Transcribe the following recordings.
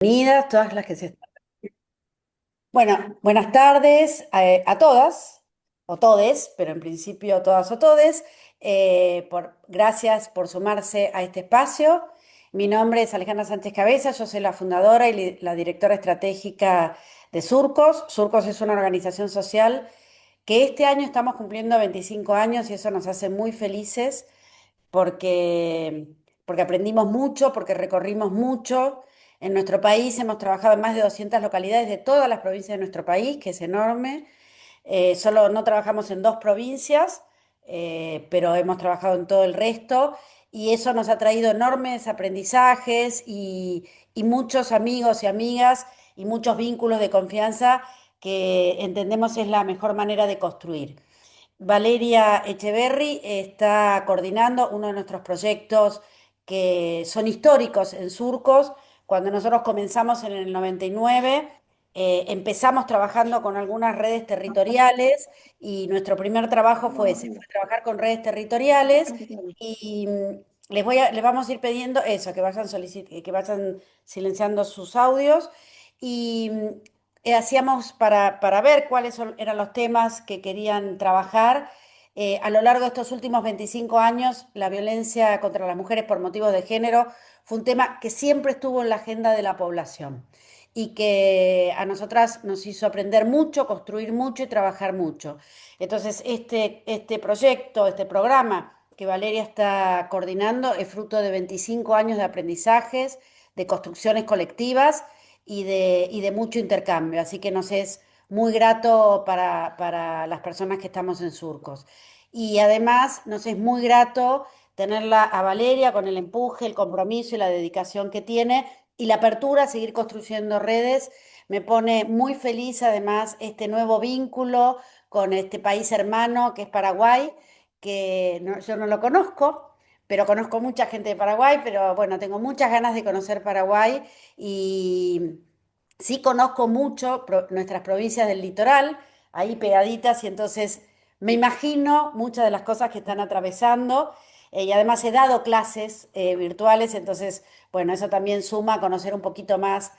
Bienvenidas todas las que se están. Bueno, buenas tardes a todas, o todes, pero en principio todas o todes. Gracias por sumarse a este espacio. Mi nombre es Alejandra Sánchez Cabeza, yo soy la fundadora y la directora estratégica de Surcos. Surcos es una organización social que este año estamos cumpliendo 25 años y eso nos hace muy felices porque, porque aprendimos mucho, porque recorrimos mucho. En nuestro país hemos trabajado en más de 200 localidades de todas las provincias de nuestro país, que es enorme. Solo no trabajamos en dos provincias, pero hemos trabajado en todo el resto y eso nos ha traído enormes aprendizajes y muchos amigos y amigas y muchos vínculos de confianza que entendemos es la mejor manera de construir. Valeria Echeverry está coordinando uno de nuestros proyectos que son históricos en Surcos. Cuando nosotros comenzamos en el 99, empezamos trabajando con algunas redes territoriales y nuestro primer trabajo fue ese, fue trabajar con redes territoriales y les vamos a ir pidiendo eso, que que vayan silenciando sus audios y hacíamos para ver eran los temas que querían trabajar. A lo largo de estos últimos 25 años, la violencia contra las mujeres por motivos de género fue un tema que siempre estuvo en la agenda de la población y que a nosotras nos hizo aprender mucho, construir mucho y trabajar mucho. Entonces, este proyecto, este programa que Valeria está coordinando es fruto de 25 años de aprendizajes, de construcciones colectivas y de mucho intercambio. Así que nos es muy grato para las personas que estamos en Surcos. Y además nos es muy grato tenerla a Valeria con el empuje, el compromiso y la dedicación que tiene y la apertura a seguir construyendo redes. Me pone muy feliz además este nuevo vínculo con este país hermano que es Paraguay, yo no lo conozco, pero conozco mucha gente de Paraguay, pero bueno, tengo muchas ganas de conocer Paraguay y sí conozco mucho nuestras provincias del litoral, ahí pegaditas, y entonces me imagino muchas de las cosas que están atravesando. Y además he dado clases virtuales, entonces, bueno, eso también suma a conocer un poquito más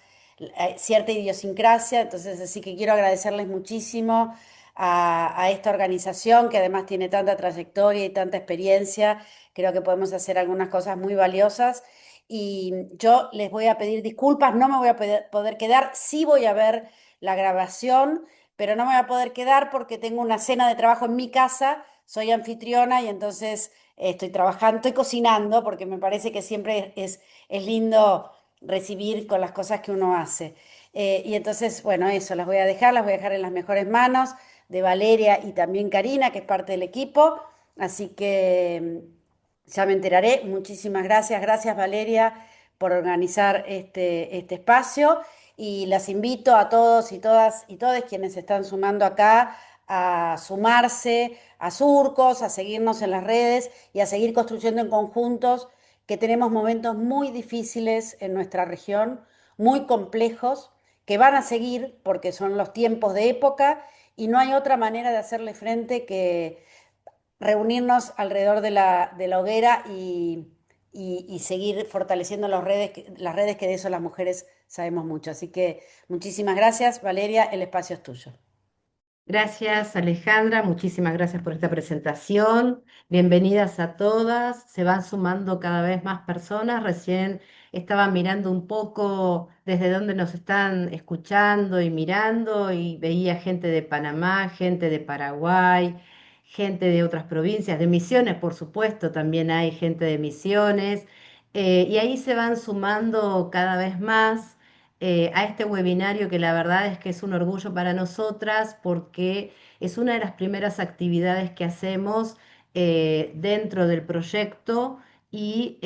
cierta idiosincrasia. Entonces, así que quiero agradecerles muchísimo a esta organización que además tiene tanta trayectoria y tanta experiencia. Creo que podemos hacer algunas cosas muy valiosas y yo les voy a pedir disculpas, no me voy a poder quedar, sí voy a ver la grabación, pero no me voy a poder quedar porque tengo una cena de trabajo en mi casa, soy anfitriona y entonces estoy trabajando, estoy cocinando porque me parece que siempre es lindo recibir con las cosas que uno hace. Y entonces, bueno, eso, las voy a dejar en las mejores manos de Valeria y también Karina, que es parte del equipo. Así que ya me enteraré. Muchísimas gracias. Gracias, Valeria, por organizar este espacio. Y las invito a todos y todas y todos quienes se están sumando acá a sumarse a Surcos, a seguirnos en las redes y a seguir construyendo en conjuntos, que tenemos momentos muy difíciles en nuestra región, muy complejos, que van a seguir porque son los tiempos de época y no hay otra manera de hacerle frente que reunirnos alrededor de la hoguera y seguir fortaleciendo las redes que de eso las mujeres sabemos mucho. Así que muchísimas gracias, Valeria, el espacio es tuyo. Gracias, Alejandra. Muchísimas gracias por esta presentación. Bienvenidas a todas. Se van sumando cada vez más personas. Recién estaba mirando un poco desde dónde nos están escuchando y mirando y veía gente de Panamá, gente de Paraguay, gente de otras provincias, de Misiones, por supuesto, también hay gente de Misiones. Y ahí se van sumando cada vez más a este webinario que la verdad es que es un orgullo para nosotras porque es una de las primeras actividades que hacemos dentro del proyecto y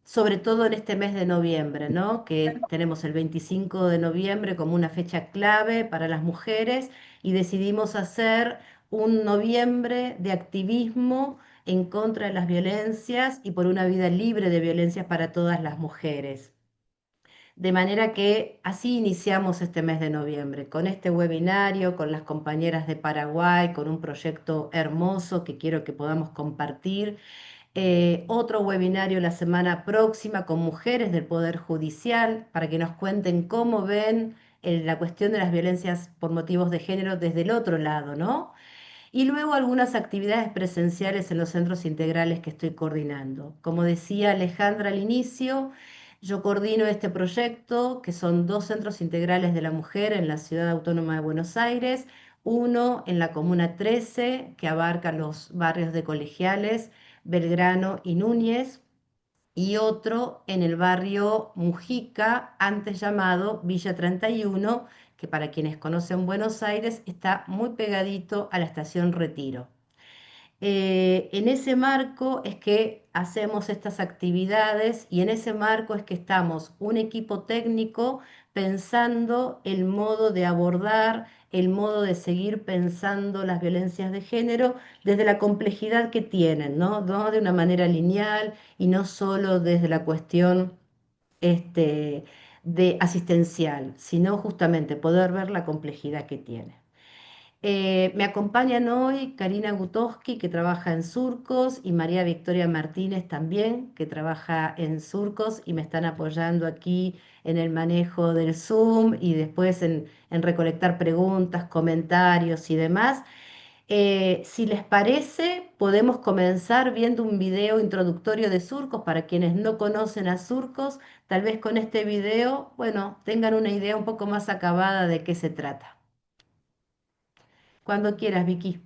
sobre todo en este mes de noviembre, ¿no? Que tenemos el 25 de noviembre como una fecha clave para las mujeres y decidimos hacer un noviembre de activismo en contra de las violencias y por una vida libre de violencias para todas las mujeres. De manera que así iniciamos este mes de noviembre, con este webinario, con las compañeras de Paraguay, con un proyecto hermoso que quiero que podamos compartir Otro webinario la semana próxima con mujeres del Poder Judicial para que nos cuenten cómo ven la cuestión de las violencias por motivos de género desde el otro lado, ¿no? Y luego algunas actividades presenciales en los centros integrales que estoy coordinando. Como decía Alejandra al inicio, yo coordino este proyecto, que son dos centros integrales de la mujer en la Ciudad Autónoma de Buenos Aires, uno en la Comuna 13, que abarca los barrios de Colegiales, Belgrano y Núñez, y otro en el barrio Mujica, antes llamado Villa 31, que para quienes conocen Buenos Aires está muy pegadito a la estación Retiro. En ese marco es que hacemos estas actividades y en ese marco es que estamos un equipo técnico pensando el modo de abordar, el modo de seguir pensando las violencias de género desde la complejidad que tienen, ¿no? No de una manera lineal y no solo desde la cuestión este, de asistencial, sino justamente poder ver la complejidad que tiene. Me acompañan hoy Karina Gutowski, que trabaja en Surcos, y María Victoria Martínez también, que trabaja en Surcos, y me están apoyando aquí en el manejo del Zoom y después en recolectar preguntas, comentarios y demás. Si les parece, podemos comenzar viendo un video introductorio de Surcos para quienes no conocen a Surcos. Tal vez con este video, bueno, tengan una idea un poco más acabada de qué se trata. Cuando quieras, Vicky.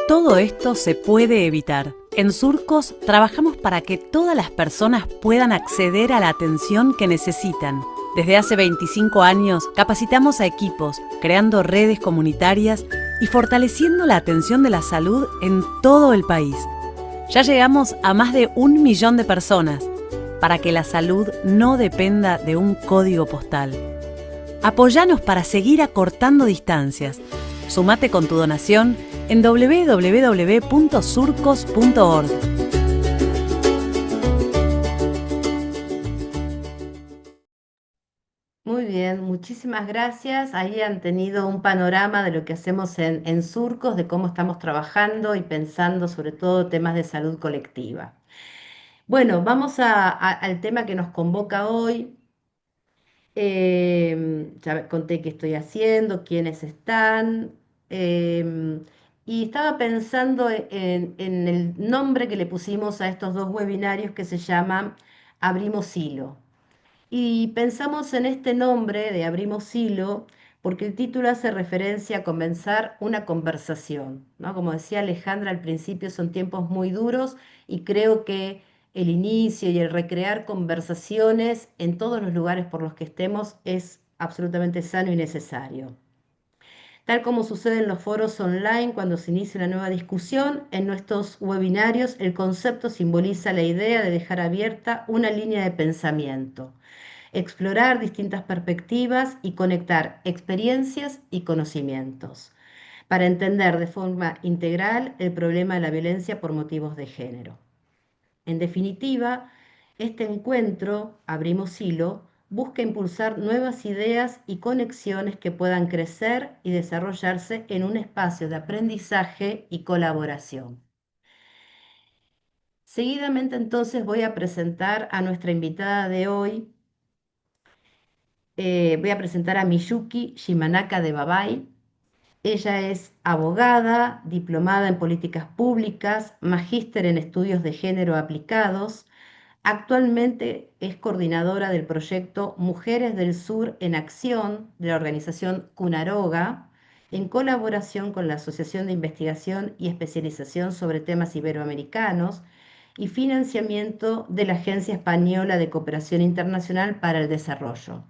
Todo esto se puede evitar. En Surcos trabajamos para que todas las personas puedan acceder a la atención que necesitan. Desde hace 25 años capacitamos a equipos, creando redes comunitarias y fortaleciendo la atención de la salud en todo el país. Ya llegamos a más de 1 millón de personas para que la salud no dependa de un código postal. Apoyanos para seguir acortando distancias. Sumate con tu donación en www.surcos.org. Muy bien, muchísimas gracias. Ahí han tenido un panorama de lo que hacemos en Surcos, de cómo estamos trabajando y pensando sobre todo temas de salud colectiva. Bueno, vamos al tema que nos convoca hoy. Ya conté qué estoy haciendo, quiénes están. em, y estaba pensando en el nombre que le pusimos a estos dos webinarios que se llaman Abrimos Hilo. Y pensamos en este nombre de Abrimos Hilo porque el título hace referencia a comenzar una conversación, ¿no? Como decía Alejandra al principio, son tiempos muy duros y creo que el inicio y el recrear conversaciones en todos los lugares por los que estemos es absolutamente sano y necesario. Tal como sucede en los foros online cuando se inicia una nueva discusión, en nuestros webinarios el concepto simboliza la idea de dejar abierta una línea de pensamiento, explorar distintas perspectivas y conectar experiencias y conocimientos para entender de forma integral el problema de la violencia por motivos de género. En definitiva, este encuentro, Abrimos Hilo, busca impulsar nuevas ideas y conexiones que puedan crecer y desarrollarse en un espacio de aprendizaje y colaboración. Seguidamente entonces voy a presentar a nuestra invitada de hoy. Voy a presentar a Miyuki Shimanaka de Babai. Ella es abogada, diplomada en políticas públicas, magíster en estudios de género aplicados. Actualmente es coordinadora del proyecto Mujeres del Sur en Acción de la organización CUNAROGA, en colaboración con la Asociación de Investigación y Especialización sobre Temas Iberoamericanos y financiamiento de la Agencia Española de Cooperación Internacional para el Desarrollo.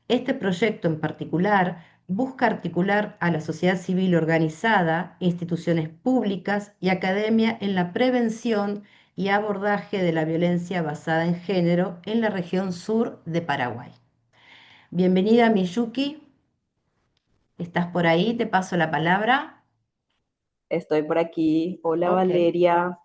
Este proyecto en particular busca articular a la sociedad civil organizada, instituciones públicas y academia en la prevención y abordaje de la violencia basada en género en la región sur de Paraguay. Bienvenida, Miyuki. ¿Estás por ahí? Te paso la palabra. Estoy por aquí. Hola Ok. Valeria.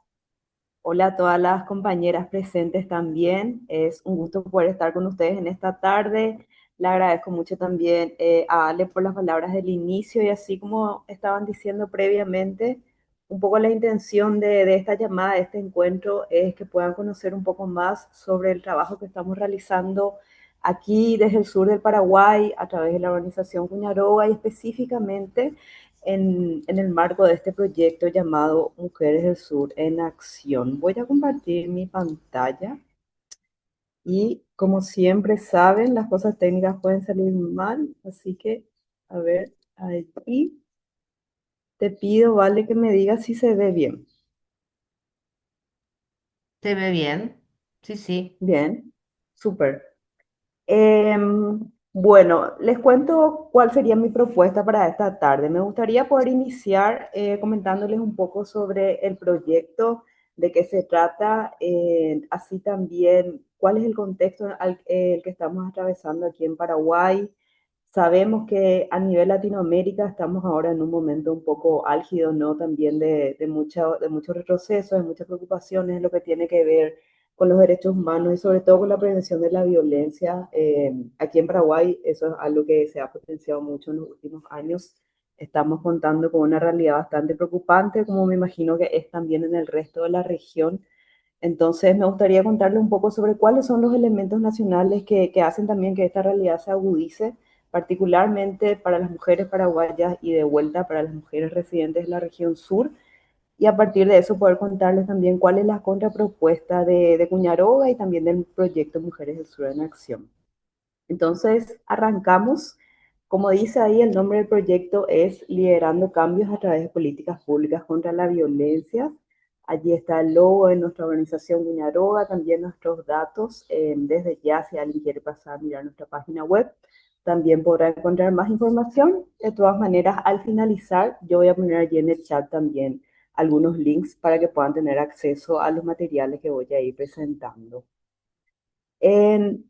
Hola a todas las compañeras presentes también. Es un gusto poder estar con ustedes en esta tarde. Le agradezco mucho también a Ale por las palabras del inicio y así como estaban diciendo previamente, un poco la intención de esta llamada, de este encuentro, es que puedan conocer un poco más sobre el trabajo que estamos realizando aquí desde el sur del Paraguay a través de la organización Cuñaroga y específicamente en el marco de este proyecto llamado Mujeres del Sur en Acción. Voy a compartir mi pantalla. Y como siempre saben, las cosas técnicas pueden salir mal, así que, a ver, aquí te pido, vale, que me digas si se ve bien. ¿Se ve bien? Sí, sí. Bien, súper. Bueno, les cuento cuál sería mi propuesta para esta tarde. Me gustaría poder iniciar comentándoles un poco sobre el proyecto, de qué se trata, así también cuál es el contexto el que estamos atravesando aquí en Paraguay. Sabemos que a nivel Latinoamérica estamos ahora en un momento un poco álgido, ¿no? También de mucho retroceso, de muchas preocupaciones en lo que tiene que ver con los derechos humanos y sobre todo con la prevención de la violencia. Aquí en Paraguay eso es algo que se ha potenciado mucho en los últimos años. Estamos contando con una realidad bastante preocupante, como me imagino que es también en el resto de la región. Entonces me gustaría contarle un poco sobre cuáles son los elementos nacionales que hacen también que esta realidad se agudice, particularmente para las mujeres paraguayas y de vuelta para las mujeres residentes de la región sur, y a partir de eso poder contarles también cuál es la contrapropuesta de Cuñaroga y también del proyecto Mujeres del Sur en Acción. Entonces, arrancamos. Como dice ahí, el nombre del proyecto es Liderando Cambios a través de políticas públicas contra la violencia. Allí está el logo de nuestra organización Cuñaroga, también nuestros datos. Desde ya, si alguien quiere pasar a mirar nuestra página web, también podrá encontrar más información. De todas maneras, al finalizar, yo voy a poner allí en el chat también algunos links para que puedan tener acceso a los materiales que voy a ir presentando.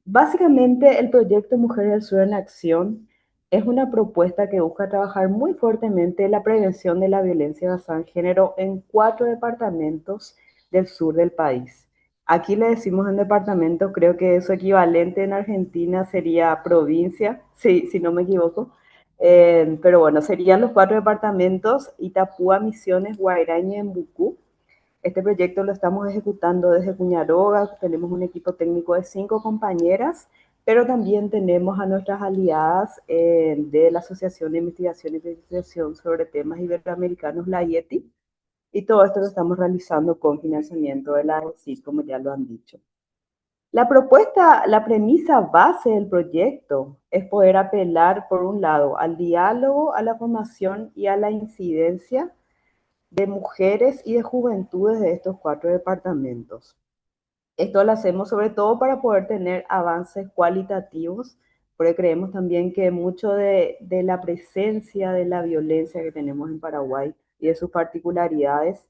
Básicamente, el proyecto Mujeres del Sur en Acción es una propuesta que busca trabajar muy fuertemente la prevención de la violencia basada en género en 4 departamentos del sur del país. Aquí le decimos en departamento, creo que su equivalente en Argentina sería provincia, sí, si no me equivoco. Pero bueno, serían los 4 departamentos: Itapúa, Misiones, Guairaña y Embucú. Este proyecto lo estamos ejecutando desde Cuñaroga, tenemos un equipo técnico de 5 compañeras, pero también tenemos a nuestras aliadas de la Asociación de Investigación y Investigación sobre Temas Iberoamericanos, la IETI, y todo esto lo estamos realizando con financiamiento de la AECID, como ya lo han dicho. La propuesta, la premisa base del proyecto es poder apelar, por un lado, al diálogo, a la formación y a la incidencia de mujeres y de juventudes de estos 4 departamentos. Esto lo hacemos sobre todo para poder tener avances cualitativos, porque creemos también que mucho de la presencia de la violencia que tenemos en Paraguay y de sus particularidades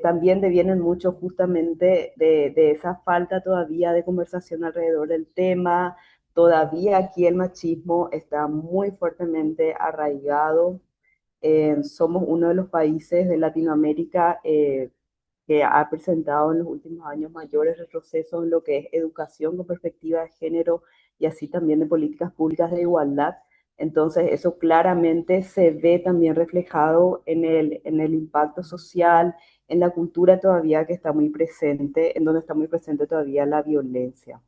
también devienen mucho justamente de esa falta todavía de conversación alrededor del tema. Todavía aquí el machismo está muy fuertemente arraigado. Somos uno de los países de Latinoamérica que ha presentado en los últimos años mayores retrocesos en lo que es educación con perspectiva de género y así también de políticas públicas de igualdad. Entonces, eso claramente se ve también reflejado en el impacto social, en la cultura todavía que está muy presente, en donde está muy presente todavía la violencia.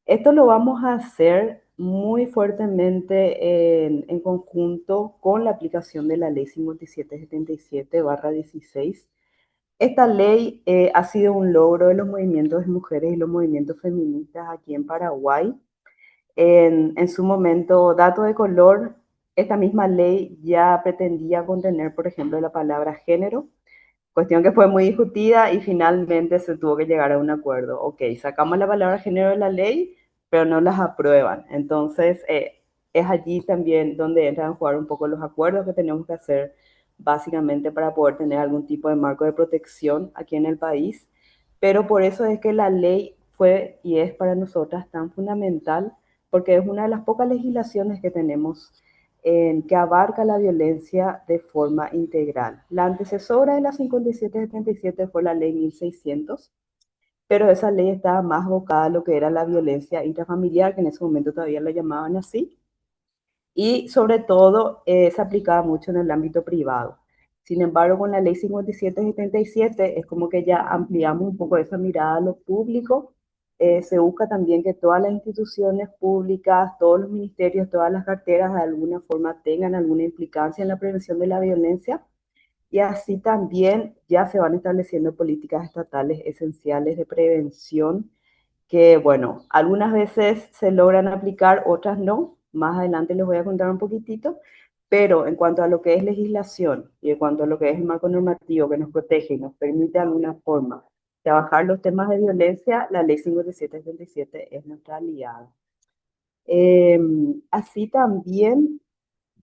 Esto lo vamos a hacer muy fuertemente en conjunto con la aplicación de la Ley 5777/16. Esta ley ha sido un logro de los movimientos de mujeres y los movimientos feministas aquí en Paraguay. En su momento, dato de color, esta misma ley ya pretendía contener, por ejemplo, la palabra género, cuestión que fue muy discutida y finalmente se tuvo que llegar a un acuerdo. Ok, sacamos la palabra género de la ley, pero no las aprueban. Entonces, es allí también donde entran a jugar un poco los acuerdos que tenemos que hacer básicamente para poder tener algún tipo de marco de protección aquí en el país. Pero por eso es que la ley fue y es para nosotras tan fundamental, porque es una de las pocas legislaciones que tenemos que abarca la violencia de forma integral. La antecesora de la 5777 fue la ley 1600, pero esa ley estaba más abocada a lo que era la violencia intrafamiliar, que en ese momento todavía la llamaban así, y sobre todo se aplicaba mucho en el ámbito privado. Sin embargo, con la ley 5777 es como que ya ampliamos un poco esa mirada a lo público. Se busca también que todas las instituciones públicas, todos los ministerios, todas las carteras de alguna forma tengan alguna implicancia en la prevención de la violencia, y así también ya se van estableciendo políticas estatales esenciales de prevención que, bueno, algunas veces se logran aplicar, otras no. Más adelante les voy a contar un poquitito, pero en cuanto a lo que es legislación y en cuanto a lo que es el marco normativo que nos protege y nos permite de alguna forma trabajar los temas de violencia, la ley 5777 es nuestra aliada. Así también,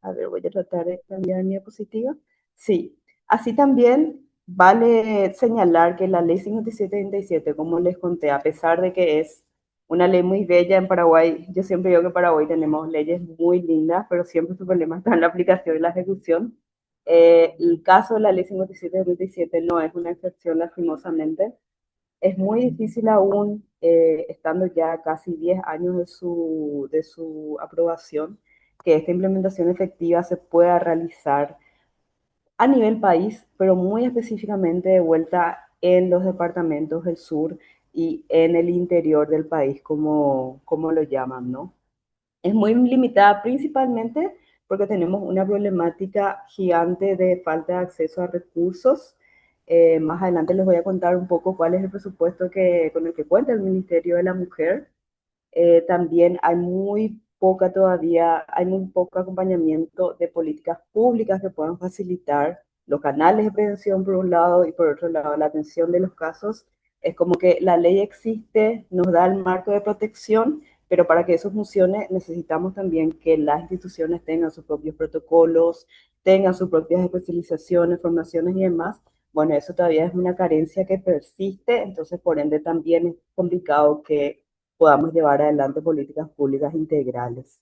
a ver, voy a tratar de cambiar mi diapositiva. Sí, así también vale señalar que la ley 5737, como les conté, a pesar de que es una ley muy bella en Paraguay, yo siempre digo que en Paraguay tenemos leyes muy lindas, pero siempre su problema está en la aplicación y la ejecución. El caso de la ley 5737 no es una excepción, lastimosamente. Es muy difícil aún, estando ya casi 10 años de su aprobación, que esta implementación efectiva se pueda realizar a nivel país, pero muy específicamente de vuelta en los departamentos del sur y en el interior del país, como lo llaman, ¿no? Es muy limitada principalmente porque tenemos una problemática gigante de falta de acceso a recursos. Más adelante les voy a contar un poco cuál es el presupuesto con el que cuenta el Ministerio de la Mujer. También hay muy poca todavía, hay muy poco acompañamiento de políticas públicas que puedan facilitar los canales de prevención por un lado y por otro lado la atención de los casos. Es como que la ley existe, nos da el marco de protección, pero para que eso funcione necesitamos también que las instituciones tengan sus propios protocolos, tengan sus propias especializaciones, formaciones y demás. Bueno, eso todavía es una carencia que persiste, entonces por ende también es complicado que podamos llevar adelante políticas públicas integrales.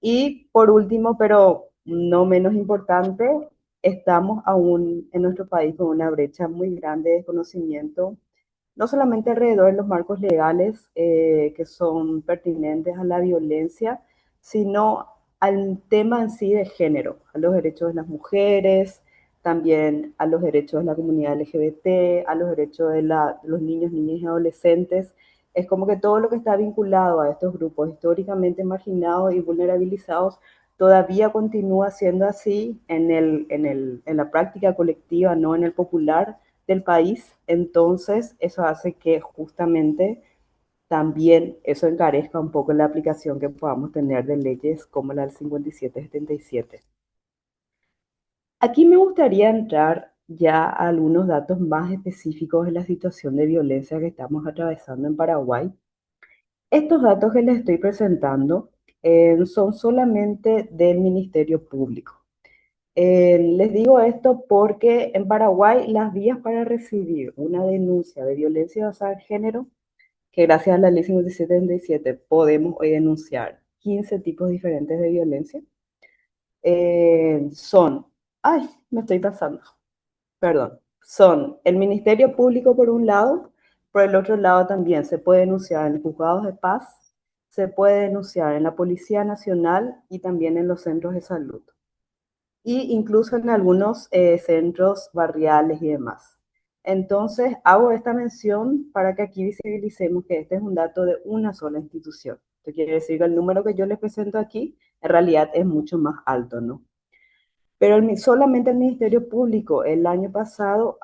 Y por último, pero no menos importante, estamos aún en nuestro país con una brecha muy grande de conocimiento, no solamente alrededor de los marcos legales que son pertinentes a la violencia, sino al tema en sí de género, a los derechos de las mujeres, también a los derechos de la comunidad LGBT, a los derechos de los niños, niñas y adolescentes. Es como que todo lo que está vinculado a estos grupos históricamente marginados y vulnerabilizados todavía continúa siendo así en la práctica colectiva, no en el popular del país. Entonces, eso hace que justamente también eso encarezca un poco la aplicación que podamos tener de leyes como la del 5777. Aquí me gustaría entrar ya a algunos datos más específicos de la situación de violencia que estamos atravesando en Paraguay. Estos datos que les estoy presentando son solamente del Ministerio Público. Les digo esto porque en Paraguay las vías para recibir una denuncia de violencia basada en género, que gracias a la ley 5777 podemos hoy denunciar 15 tipos diferentes de violencia, son, ay, me estoy pasando, perdón, son el Ministerio Público por un lado, por el otro lado también se puede denunciar en los juzgados de paz, se puede denunciar en la Policía Nacional y también en los centros de salud, y incluso en algunos centros barriales y demás. Entonces, hago esta mención para que aquí visibilicemos que este es un dato de una sola institución. Esto quiere decir que el número que yo les presento aquí en realidad es mucho más alto, ¿no? Pero solamente el Ministerio Público el año pasado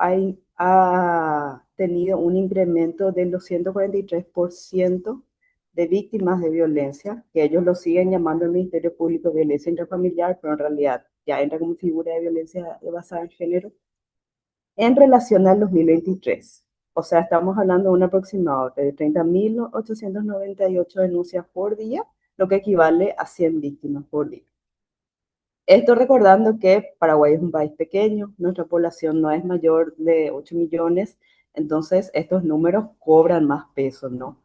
ha tenido un incremento del 243% de víctimas de violencia, que ellos lo siguen llamando el Ministerio Público Violencia Intrafamiliar, pero en realidad ya entra como figura de violencia basada en género, en relación al 2023. O sea, estamos hablando de un aproximado de 30.898 denuncias por día, lo que equivale a 100 víctimas por día. Esto recordando que Paraguay es un país pequeño, nuestra población no es mayor de 8 millones, entonces estos números cobran más peso, ¿no?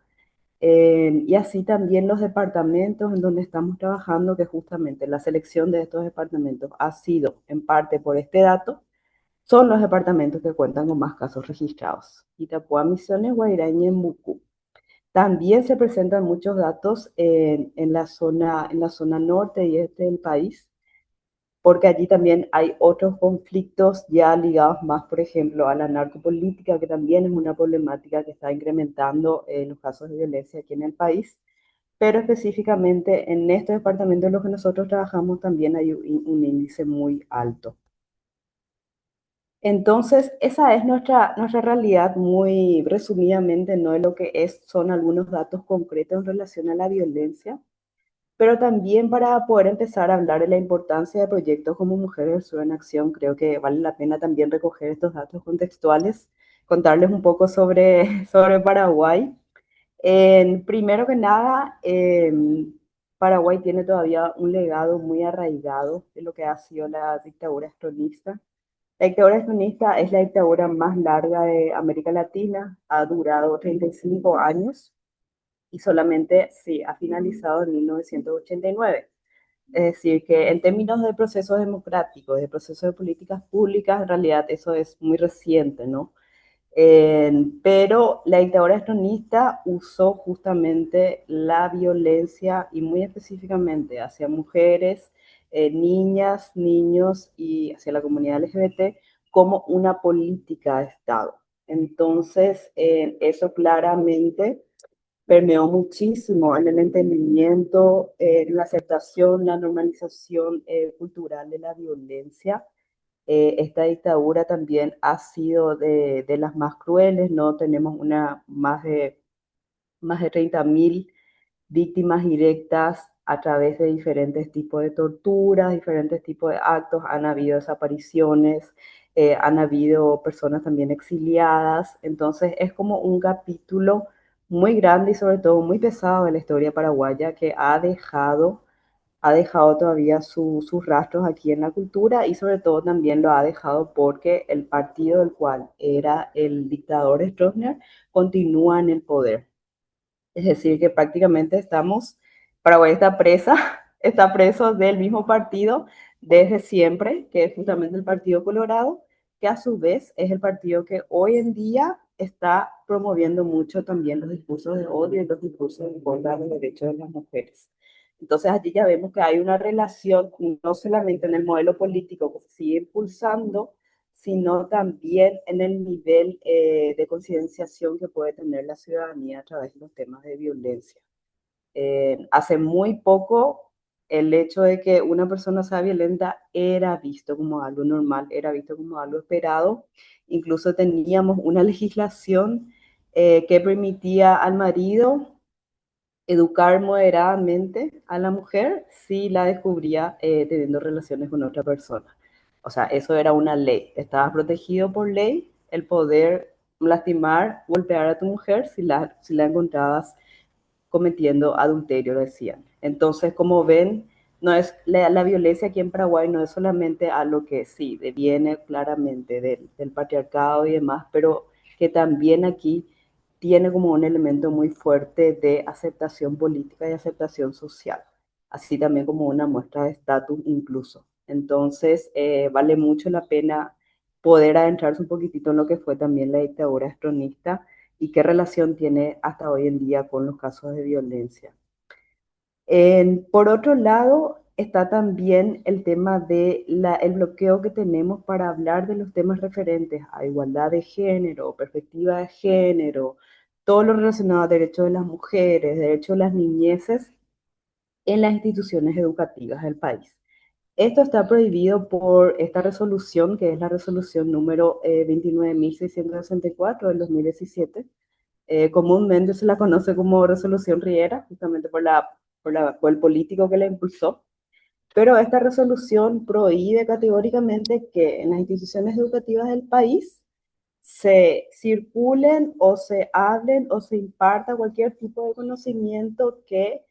Y así también los departamentos en donde estamos trabajando, que justamente la selección de estos departamentos ha sido en parte por este dato, son los departamentos que cuentan con más casos registrados: Itapúa, Misiones, Guairá y Ñembucú. También se presentan muchos datos en la zona norte y este del país, porque allí también hay otros conflictos ya ligados más, por ejemplo, a la narcopolítica, que también es una problemática que está incrementando los casos de violencia aquí en el país. Pero específicamente en estos departamentos en los que nosotros trabajamos también hay un índice muy alto. Entonces, esa es nuestra realidad muy resumidamente, ¿no? De lo que son algunos datos concretos en relación a la violencia, pero también para poder empezar a hablar de la importancia de proyectos como Mujeres del Sur en Acción, creo que vale la pena también recoger estos datos contextuales, contarles un poco sobre, sobre Paraguay. Primero que nada, Paraguay tiene todavía un legado muy arraigado de lo que ha sido la dictadura estronista. La dictadura estronista es la dictadura más larga de América Latina, ha durado 35 años y solamente sí, ha finalizado en 1989. Es decir, que en términos de procesos democráticos, de procesos de políticas públicas, en realidad eso es muy reciente, ¿no? Pero la dictadura estronista usó justamente la violencia y muy específicamente hacia mujeres, niñas, niños y hacia la comunidad LGBT como una política de Estado. Entonces, eso claramente permeó muchísimo en el entendimiento, en la aceptación, la normalización cultural de la violencia. Esta dictadura también ha sido de las más crueles, ¿no? Tenemos más de 30.000 víctimas directas a través de diferentes tipos de torturas, diferentes tipos de actos. Han habido desapariciones, han habido personas también exiliadas. Entonces es como un capítulo muy grande y sobre todo muy pesado de la historia paraguaya que ha dejado todavía sus rastros aquí en la cultura y sobre todo también lo ha dejado porque el partido del cual era el dictador Stroessner continúa en el poder. Es decir, que prácticamente Paraguay está presa, está preso del mismo partido desde siempre, que es justamente el Partido Colorado, que a su vez es el partido que hoy en día está promoviendo mucho también los discursos de odio y los discursos en contra de los derechos de las mujeres. Entonces allí ya vemos que hay una relación no solamente en el modelo político que se sigue impulsando, sino también en el nivel de concienciación que puede tener la ciudadanía a través de los temas de violencia. Hace muy poco el hecho de que una persona sea violenta era visto como algo normal, era visto como algo esperado. Incluso teníamos una legislación que permitía al marido educar moderadamente a la mujer si la descubría teniendo relaciones con otra persona. O sea, eso era una ley. Estaba protegido por ley el poder lastimar, golpear a tu mujer si la encontrabas cometiendo adulterio, decían. Entonces, como ven, no es la violencia aquí en Paraguay no es solamente algo que sí, viene claramente del patriarcado y demás, pero que también aquí tiene como un elemento muy fuerte de aceptación política y aceptación social, así también como una muestra de estatus incluso. Entonces, vale mucho la pena poder adentrarse un poquitito en lo que fue también la dictadura estronista y qué relación tiene hasta hoy en día con los casos de violencia. Por otro lado, está también el tema de el bloqueo que tenemos para hablar de los temas referentes a igualdad de género, perspectiva de género, todo lo relacionado a derechos de las mujeres, derechos de las niñeces en las instituciones educativas del país. Esto está prohibido por esta resolución, que es la resolución número 29.664 del 2017. Comúnmente se la conoce como resolución Riera, justamente por el político que la impulsó. Pero esta resolución prohíbe categóricamente que en las instituciones educativas del país se circulen o se hablen o se imparta cualquier tipo de conocimiento que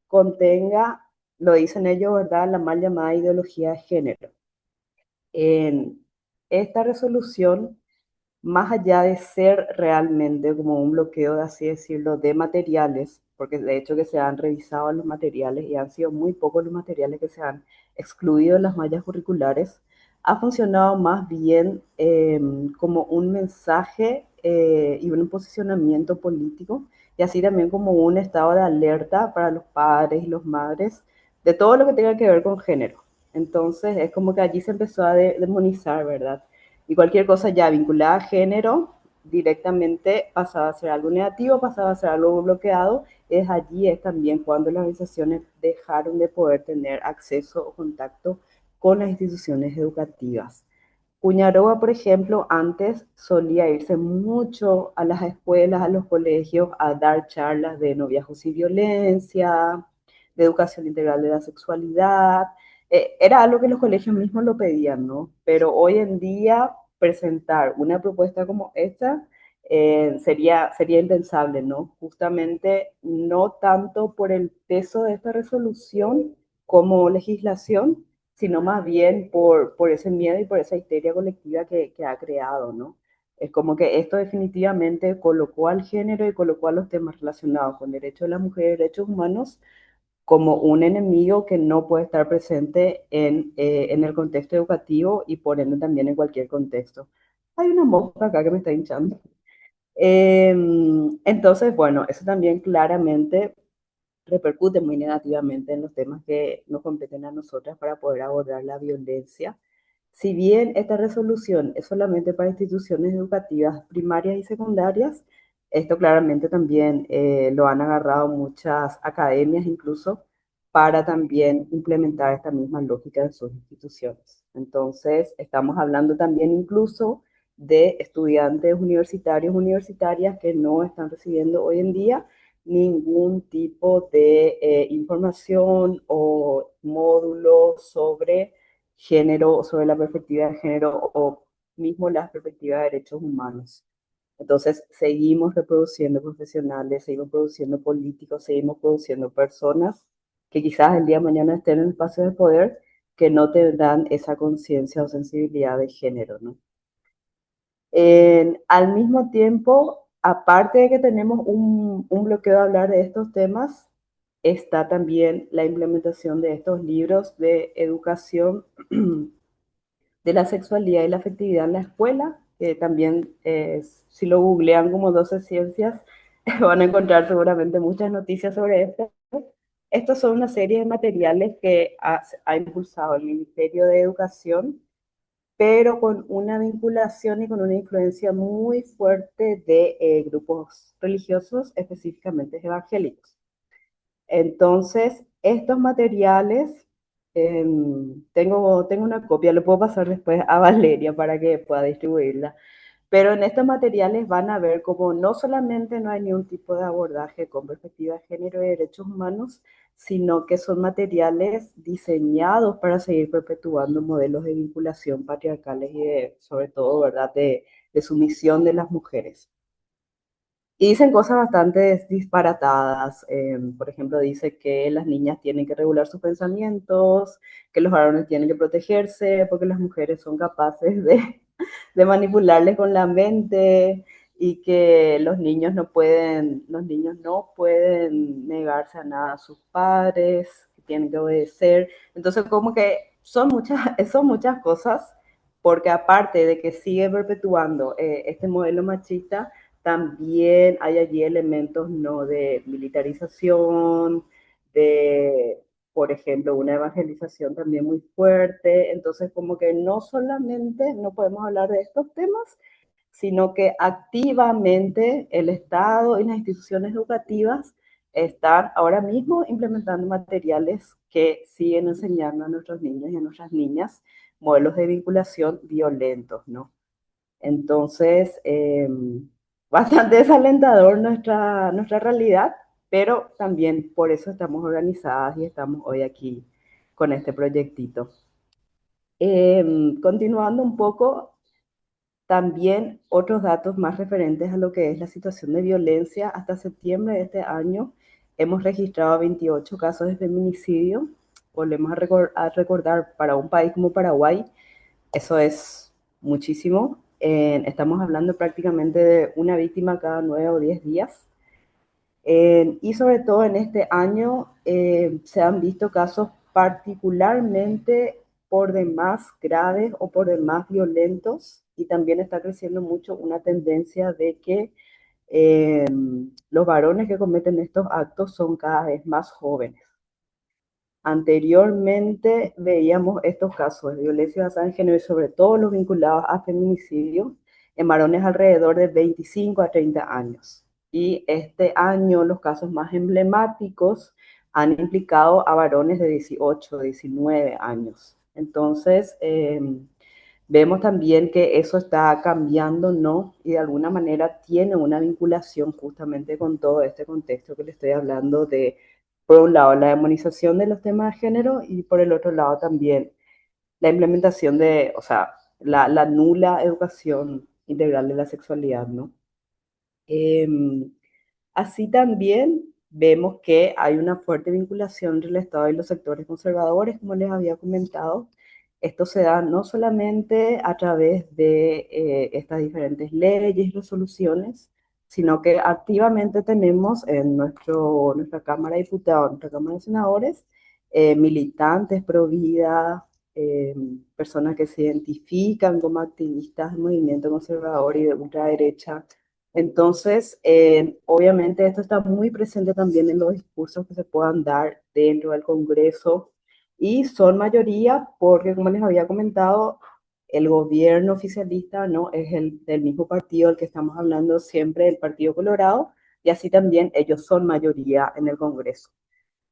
contenga, lo dicen ellos, ¿verdad?, la mal llamada ideología de género. En esta resolución, más allá de ser realmente como un bloqueo, de así decirlo, de materiales, porque de hecho que se han revisado los materiales y han sido muy pocos los materiales que se han excluido de las mallas curriculares, ha funcionado más bien como un mensaje y un posicionamiento político, y así también como un estado de alerta para los padres y las madres de todo lo que tenga que ver con género. Entonces es como que allí se empezó a demonizar, ¿verdad? Y cualquier cosa ya vinculada a género directamente pasaba a ser algo negativo, pasaba a ser algo bloqueado. Es también cuando las organizaciones dejaron de poder tener acceso o contacto con las instituciones educativas. Puñarova, por ejemplo, antes solía irse mucho a las escuelas, a los colegios, a dar charlas de noviazgos y violencia, de educación integral de la sexualidad. Era algo que los colegios mismos lo pedían, ¿no? Pero hoy en día presentar una propuesta como esta sería impensable, ¿no? Justamente no tanto por el peso de esta resolución como legislación, sino más bien por ese miedo y por esa histeria colectiva que ha creado, ¿no? Es como que esto definitivamente colocó al género y colocó a los temas relacionados con derechos de la mujer y derechos humanos como un enemigo que no puede estar presente en el contexto educativo y por ende también en cualquier contexto. Hay una mosca acá que me está hinchando. Entonces, bueno, eso también claramente repercute muy negativamente en los temas que nos competen a nosotras para poder abordar la violencia. Si bien esta resolución es solamente para instituciones educativas primarias y secundarias, esto claramente también lo han agarrado muchas academias incluso para también implementar esta misma lógica en sus instituciones. Entonces, estamos hablando también incluso de estudiantes universitarios, universitarias que no están recibiendo hoy en día ningún tipo de información o módulo sobre género, sobre la perspectiva de género o mismo la perspectiva de derechos humanos. Entonces, seguimos reproduciendo profesionales, seguimos produciendo políticos, seguimos produciendo personas que quizás el día de mañana estén en el espacio de poder, que no tendrán esa conciencia o sensibilidad de género, ¿no? Al mismo tiempo, aparte de que tenemos un bloqueo de hablar de estos temas, está también la implementación de estos libros de educación de la sexualidad y la afectividad en la escuela, que también si lo googlean como 12 ciencias, van a encontrar seguramente muchas noticias sobre esto. Estos son una serie de materiales que ha impulsado el Ministerio de Educación, pero con una vinculación y con una influencia muy fuerte de grupos religiosos, específicamente evangélicos. Entonces, estos materiales, tengo una copia, lo puedo pasar después a Valeria para que pueda distribuirla, pero en estos materiales van a ver cómo no solamente no hay ningún tipo de abordaje con perspectiva de género y derechos humanos, sino que son materiales diseñados para seguir perpetuando modelos de vinculación patriarcales y sobre todo, ¿verdad?, de sumisión de las mujeres. Y dicen cosas bastante disparatadas. Por ejemplo, dice que las niñas tienen que regular sus pensamientos, que los varones tienen que protegerse porque las mujeres son capaces de manipularles con la mente y que los niños no pueden negarse a nada a sus padres, que tienen que obedecer. Entonces, como que son muchas cosas, porque aparte de que sigue perpetuando este modelo machista, también hay allí elementos no de militarización, de, por ejemplo, una evangelización también muy fuerte. Entonces, como que no solamente no podemos hablar de estos temas, sino que activamente el Estado y las instituciones educativas están ahora mismo implementando materiales que siguen enseñando a nuestros niños y a nuestras niñas modelos de vinculación violentos, ¿no? Entonces, bastante desalentador nuestra realidad, pero también por eso estamos organizadas y estamos hoy aquí con este proyectito. Continuando un poco, también otros datos más referentes a lo que es la situación de violencia. Hasta septiembre de este año hemos registrado 28 casos de feminicidio. Volvemos a recordar para un país como Paraguay, eso es muchísimo. Estamos hablando prácticamente de una víctima cada 9 o 10 días. Y sobre todo en este año se han visto casos particularmente por demás graves o por demás violentos, y también está creciendo mucho una tendencia de que eh, los varones que cometen estos actos son cada vez más jóvenes. Anteriormente veíamos estos casos de violencia basada en género y sobre todo los vinculados a feminicidio en varones alrededor de 25 a 30 años. Y este año los casos más emblemáticos han implicado a varones de 18, 19 años. Entonces, vemos también que eso está cambiando, ¿no? Y de alguna manera tiene una vinculación justamente con todo este contexto que le estoy hablando de, por un lado, la demonización de los temas de género y por el otro lado también la implementación de, o sea, la nula educación integral de la sexualidad, ¿no? Em, Así también vemos que hay una fuerte vinculación entre el Estado y los sectores conservadores, como les había comentado. Esto se da no solamente a través de estas diferentes leyes y resoluciones, sino que activamente tenemos en nuestra Cámara de Diputados, nuestra Cámara de Senadores, militantes pro vida, eh, personas que se identifican como activistas del movimiento conservador y de ultraderecha. Entonces, obviamente esto está muy presente también en los discursos que se puedan dar dentro del Congreso y son mayoría porque, como les había comentado, el gobierno oficialista no es el del mismo partido del que estamos hablando siempre, el Partido Colorado, y así también ellos son mayoría en el Congreso.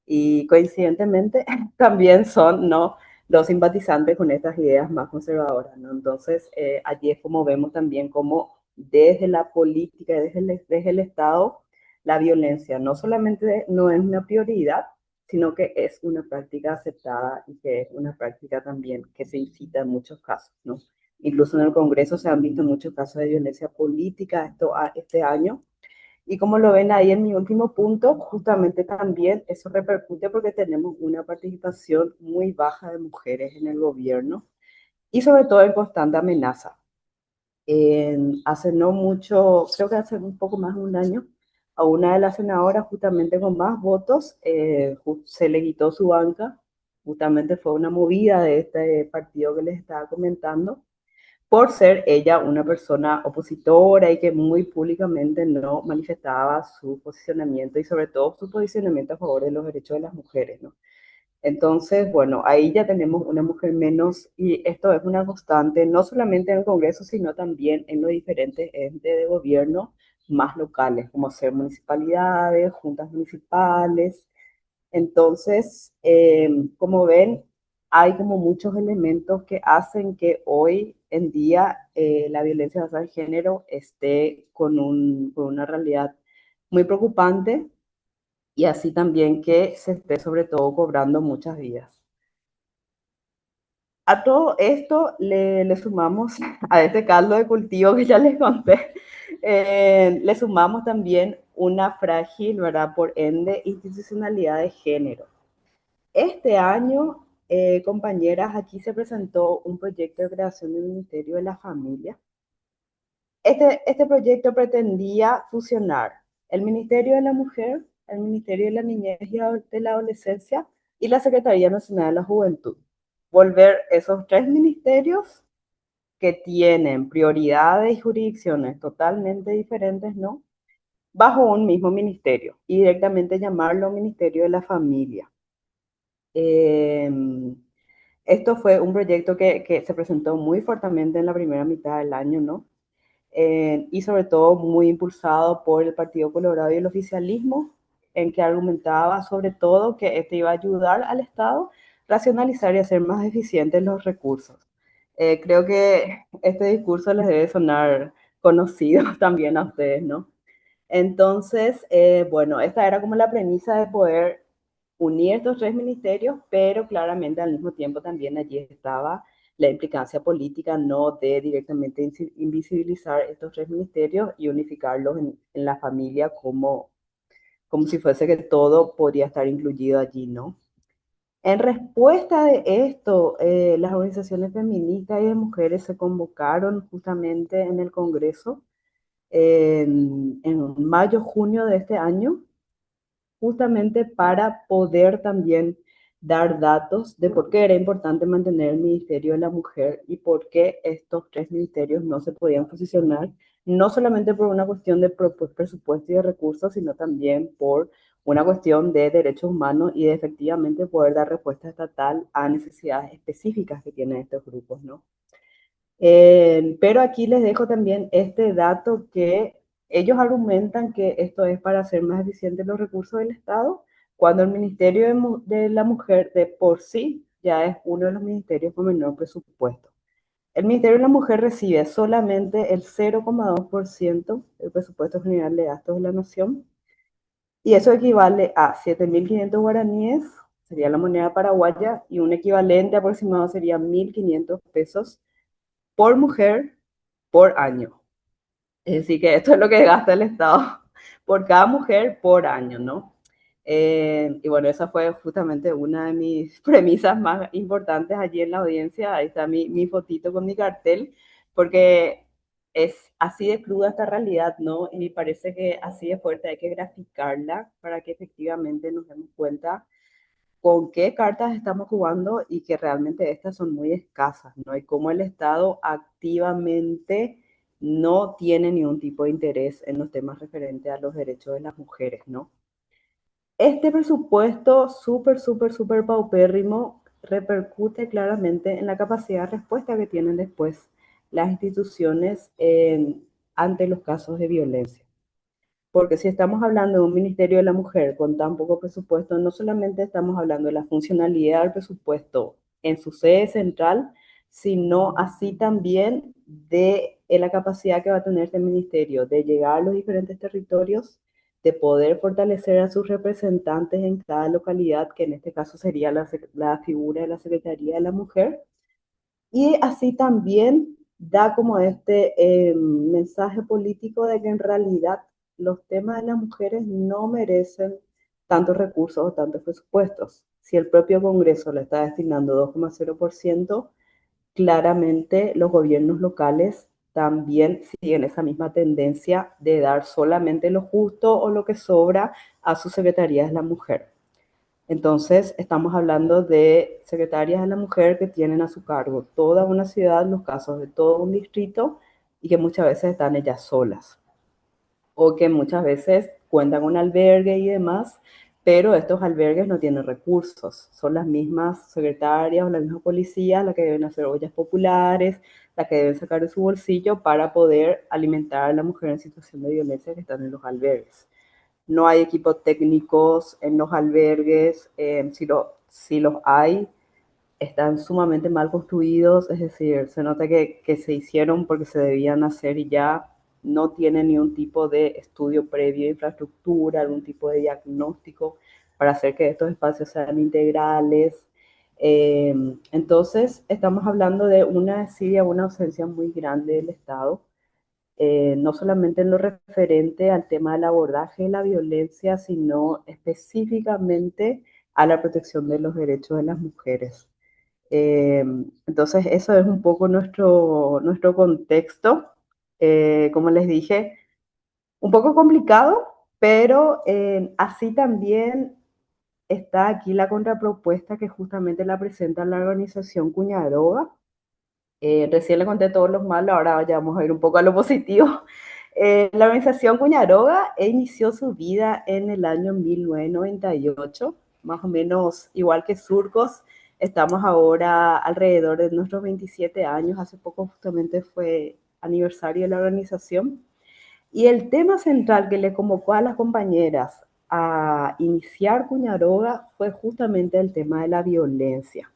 Y coincidentemente también son, ¿no?, los simpatizantes con estas ideas más conservadoras, ¿no? Entonces, allí es como vemos también cómo desde la política, desde el Estado, la violencia no solamente no es una prioridad, sino que es una práctica aceptada y que es una práctica también que se incita en muchos casos, ¿no? Incluso en el Congreso se han visto muchos casos de violencia política este año, y como lo ven ahí en mi último punto, justamente también eso repercute porque tenemos una participación muy baja de mujeres en el gobierno y sobre todo en constante amenaza. Hace no mucho, creo que hace un poco más de un año, a una de las senadoras justamente con más votos se le quitó su banca. Justamente fue una movida de este partido que les estaba comentando, por ser ella una persona opositora y que muy públicamente no manifestaba su posicionamiento y sobre todo su posicionamiento a favor de los derechos de las mujeres, ¿no? Entonces, bueno, ahí ya tenemos una mujer menos y esto es una constante, no solamente en el Congreso, sino también en los diferentes entes de gobierno más locales, como ser municipalidades, juntas municipales. Entonces, como ven, hay como muchos elementos que hacen que hoy en día la violencia basada en género esté con una realidad muy preocupante y así también que se esté sobre todo cobrando muchas vidas. A todo esto le sumamos, a este caldo de cultivo que ya les conté, le sumamos también una frágil, ¿verdad?, por ende, institucionalidad de género. Este año, compañeras, aquí se presentó un proyecto de creación del Ministerio de la Familia. Este proyecto pretendía fusionar el Ministerio de la Mujer, el Ministerio de la Niñez y de la Adolescencia y la Secretaría Nacional de la Juventud. Volver esos tres ministerios que tienen prioridades y jurisdicciones totalmente diferentes, ¿no?, bajo un mismo ministerio y directamente llamarlo Ministerio de la Familia. Eh, Esto fue un proyecto que se presentó muy fuertemente en la primera mitad del año, ¿no? Y sobre todo muy impulsado por el Partido Colorado y el oficialismo, en que argumentaba sobre todo que este iba a ayudar al Estado a racionalizar y hacer más eficientes los recursos. Creo que este discurso les debe sonar conocido también a ustedes, ¿no? Entonces, bueno, esta era como la premisa de poder unir estos tres ministerios, pero claramente al mismo tiempo también allí estaba la implicancia política, no de directamente invisibilizar estos tres ministerios y unificarlos en la familia como si fuese que todo podría estar incluido allí, ¿no? En respuesta de esto, las organizaciones feministas y de mujeres se convocaron justamente en el Congreso en mayo, junio de este año, justamente para poder también dar datos de por qué era importante mantener el Ministerio de la Mujer y por qué estos tres ministerios no se podían fusionar, no solamente por una cuestión de presupuesto y de recursos, sino también por una cuestión de derechos humanos y de efectivamente poder dar respuesta estatal a necesidades específicas que tienen estos grupos, ¿no? Pero aquí les dejo también este dato que ellos argumentan que esto es para hacer más eficientes los recursos del Estado, cuando el Ministerio de la Mujer de por sí ya es uno de los ministerios con menor presupuesto. El Ministerio de la Mujer recibe solamente el 0,2% del presupuesto general de gastos de la nación y eso equivale a 7.500 guaraníes, sería la moneda paraguaya, y un equivalente aproximado sería 1.500 pesos por mujer por año. Es decir, que esto es lo que gasta el Estado por cada mujer por año, ¿no? Y bueno, esa fue justamente una de mis premisas más importantes allí en la audiencia. Ahí está mi fotito con mi cartel, porque es así de cruda esta realidad, ¿no? Y me parece que así de fuerte hay que graficarla para que efectivamente nos demos cuenta con qué cartas estamos jugando y que realmente estas son muy escasas, ¿no? Y cómo el Estado activamente no tiene ningún tipo de interés en los temas referentes a los derechos de las mujeres, ¿no? Este presupuesto súper paupérrimo repercute claramente en la capacidad de respuesta que tienen después las instituciones ante los casos de violencia. Porque si estamos hablando de un Ministerio de la Mujer con tan poco presupuesto, no solamente estamos hablando de la funcionalidad del presupuesto en su sede central, sino así también de la capacidad que va a tener este ministerio de llegar a los diferentes territorios, de poder fortalecer a sus representantes en cada localidad, que en este caso sería la figura de la Secretaría de la Mujer, y así también da como este mensaje político de que en realidad los temas de las mujeres no merecen tantos recursos o tantos presupuestos. Si el propio Congreso le está destinando 2,0%, claramente los gobiernos locales también siguen esa misma tendencia de dar solamente lo justo o lo que sobra a sus secretarías de la mujer. Entonces, estamos hablando de secretarias de la mujer que tienen a su cargo toda una ciudad, los casos de todo un distrito, y que muchas veces están ellas solas, o que muchas veces cuentan con albergue y demás, pero estos albergues no tienen recursos. Son las mismas secretarias o las mismas policías las que deben hacer ollas populares, las que deben sacar de su bolsillo para poder alimentar a la mujer en situación de violencia que están en los albergues. No hay equipos técnicos en los albergues, si los hay, están sumamente mal construidos, es decir, se nota que se hicieron porque se debían hacer y ya no tienen ni un tipo de estudio previo de infraestructura, algún tipo de diagnóstico para hacer que estos espacios sean integrales. Entonces, estamos hablando de una desidia, una ausencia muy grande del Estado, no solamente en lo referente al tema del abordaje de la violencia, sino específicamente a la protección de los derechos de las mujeres. Eh, entonces, eso es un poco nuestro contexto. Como les dije, un poco complicado, pero así también está aquí la contrapropuesta que justamente la presenta la organización Cuñaroga. Recién le conté todos los malos, ahora ya vamos a ir un poco a lo positivo. La organización Cuñaroga inició su vida en el año 1998, más o menos igual que Surcos. Estamos ahora alrededor de nuestros 27 años, hace poco justamente fue aniversario de la organización. Y el tema central que le convocó a las compañeras a iniciar Cuñaroga fue justamente el tema de la violencia.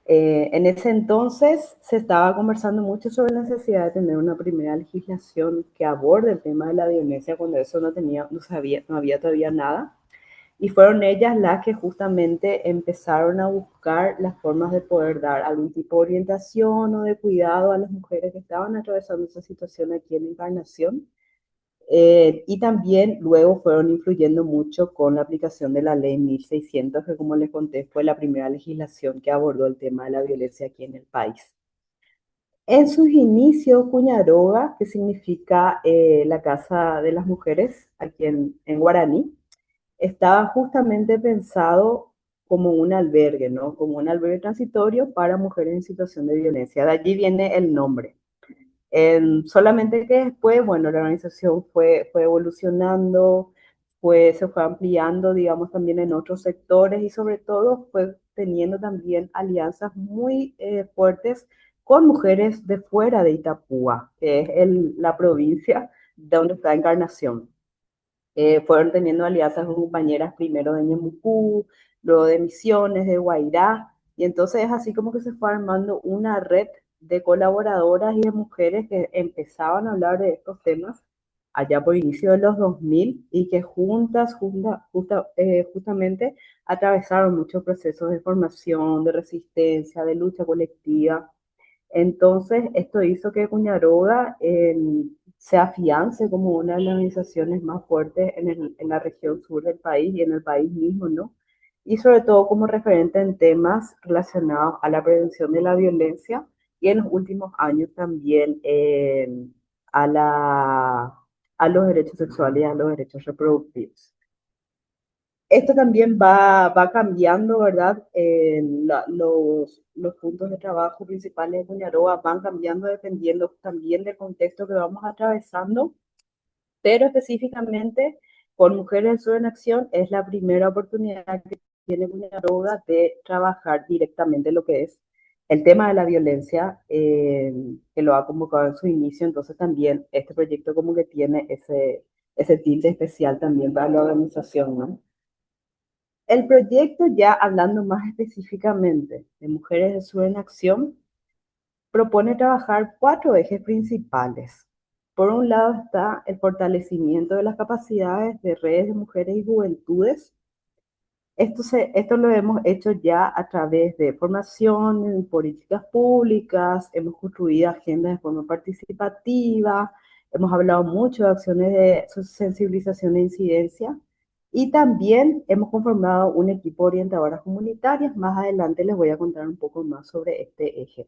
En ese entonces se estaba conversando mucho sobre la necesidad de tener una primera legislación que aborde el tema de la violencia cuando eso no había todavía nada. Y fueron ellas las que justamente empezaron a buscar las formas de poder dar algún tipo de orientación o de cuidado a las mujeres que estaban atravesando esa situación aquí en Encarnación. Y también luego fueron influyendo mucho con la aplicación de la ley 1600, que como les conté fue la primera legislación que abordó el tema de la violencia aquí en el país. En sus inicios, Cuñaroga, que significa la Casa de las Mujeres, aquí en guaraní, estaba justamente pensado como un albergue, ¿no? Como un albergue transitorio para mujeres en situación de violencia. De allí viene el nombre. Solamente que después, bueno, la organización fue evolucionando, se fue ampliando, digamos, también en otros sectores y sobre todo fue teniendo también alianzas muy fuertes con mujeres de fuera de Itapúa, que es la provincia donde está Encarnación. Fueron teniendo alianzas con compañeras primero de Ñemucú, luego de Misiones, de Guairá, y entonces es así como que se fue armando una red de colaboradoras y de mujeres que empezaban a hablar de estos temas allá por inicio de los 2000 y que justamente atravesaron muchos procesos de formación, de resistencia, de lucha colectiva. Entonces, esto hizo que Cuñaroga se afiance como una de las organizaciones más fuertes en la región sur del país y en el país mismo, ¿no? Y sobre todo como referente en temas relacionados a la prevención de la violencia y en los últimos años también a a los derechos sexuales y a los derechos reproductivos. Esto también va cambiando, ¿verdad? Los puntos de trabajo principales de Puñaroa van cambiando dependiendo también del contexto que vamos atravesando, pero específicamente con Mujeres del Sur en Acción es la primera oportunidad que tiene Puñaroa de trabajar directamente lo que es el tema de la violencia, que lo ha convocado en su inicio, entonces también este proyecto como que tiene ese tinte especial también para la organización, ¿no? El proyecto, ya hablando más específicamente de Mujeres del Sur en Acción, propone trabajar cuatro ejes principales. Por un lado está el fortalecimiento de las capacidades de redes de mujeres y juventudes. Esto lo hemos hecho ya a través de formación en políticas públicas, hemos construido agendas de forma participativa, hemos hablado mucho de acciones de sensibilización e incidencia y también hemos conformado un equipo de orientadoras comunitarias. Más adelante les voy a contar un poco más sobre este eje.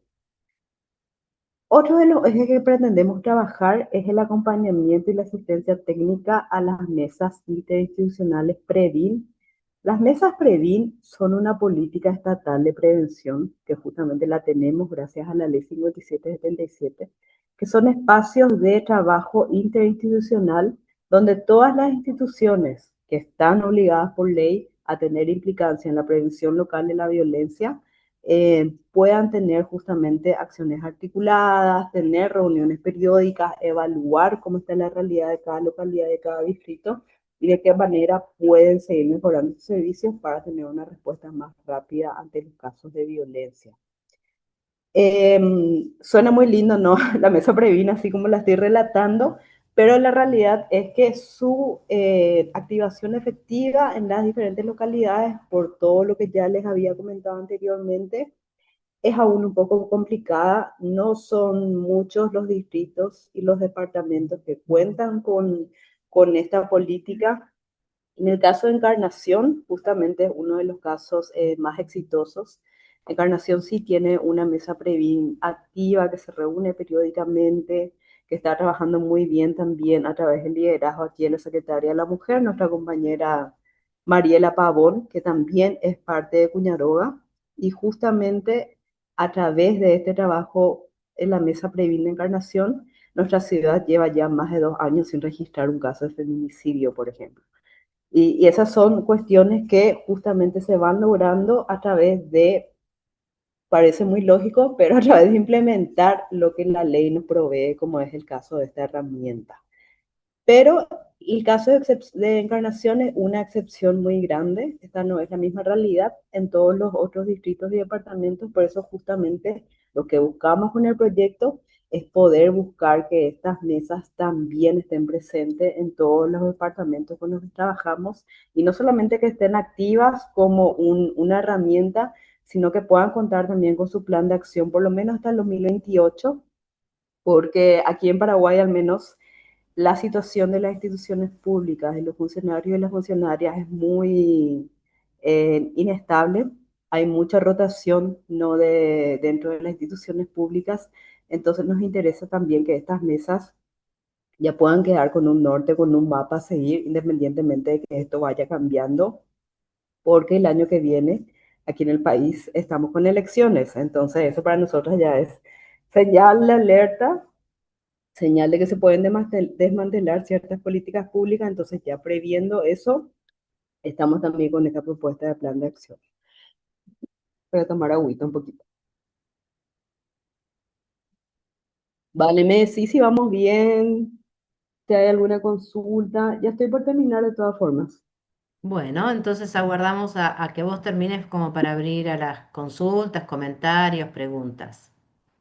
Otro de los ejes que pretendemos trabajar es el acompañamiento y la asistencia técnica a las mesas interinstitucionales PREVIN. Las mesas PREVIN son una política estatal de prevención que justamente la tenemos gracias a la ley 5777, que son espacios de trabajo interinstitucional donde todas las instituciones que están obligadas por ley a tener implicancia en la prevención local de la violencia puedan tener justamente acciones articuladas, tener reuniones periódicas, evaluar cómo está la realidad de cada localidad, de cada distrito y de qué manera pueden seguir mejorando sus servicios para tener una respuesta más rápida ante los casos de violencia. Suena muy lindo, ¿no? La mesa previna, así como la estoy relatando, pero la realidad es que su activación efectiva en las diferentes localidades, por todo lo que ya les había comentado anteriormente, es aún un poco complicada. No son muchos los distritos y los departamentos que cuentan con esta política. En el caso de Encarnación, justamente es uno de los casos más exitosos. Encarnación sí tiene una mesa Previn activa que se reúne periódicamente, que está trabajando muy bien también a través del liderazgo aquí de la Secretaría de la Mujer, nuestra compañera Mariela Pavón, que también es parte de Cuñaroga, y justamente a través de este trabajo en la mesa Previn de Encarnación, nuestra ciudad lleva ya más de 2 años sin registrar un caso de feminicidio, por ejemplo. Y esas son cuestiones que justamente se van logrando a través de, parece muy lógico, pero a través de implementar lo que la ley nos provee, como es el caso de esta herramienta. Pero el caso de Encarnación es una excepción muy grande. Esta no es la misma realidad en todos los otros distritos y departamentos. Por eso justamente lo que buscamos con el proyecto es poder buscar que estas mesas también estén presentes en todos los departamentos con los que trabajamos y no solamente que estén activas como una herramienta, sino que puedan contar también con su plan de acción por lo menos hasta el 2028, porque aquí en Paraguay al menos la situación de las instituciones públicas, de los funcionarios y las funcionarias es muy inestable. Hay mucha rotación no dentro de las instituciones públicas, entonces nos interesa también que estas mesas ya puedan quedar con un norte, con un mapa a seguir, independientemente de que esto vaya cambiando porque el año que viene aquí en el país estamos con elecciones. Entonces eso para nosotros ya es señal de alerta, señal de que se pueden desmantelar ciertas políticas públicas. Entonces ya previendo eso, estamos también con esta propuesta de plan de acción. Voy a tomar agüita un poquito. Vale, me decís si vamos bien, si hay alguna consulta. Ya estoy por terminar de todas formas. Bueno, entonces aguardamos a que vos termines como para abrir a las consultas, comentarios, preguntas.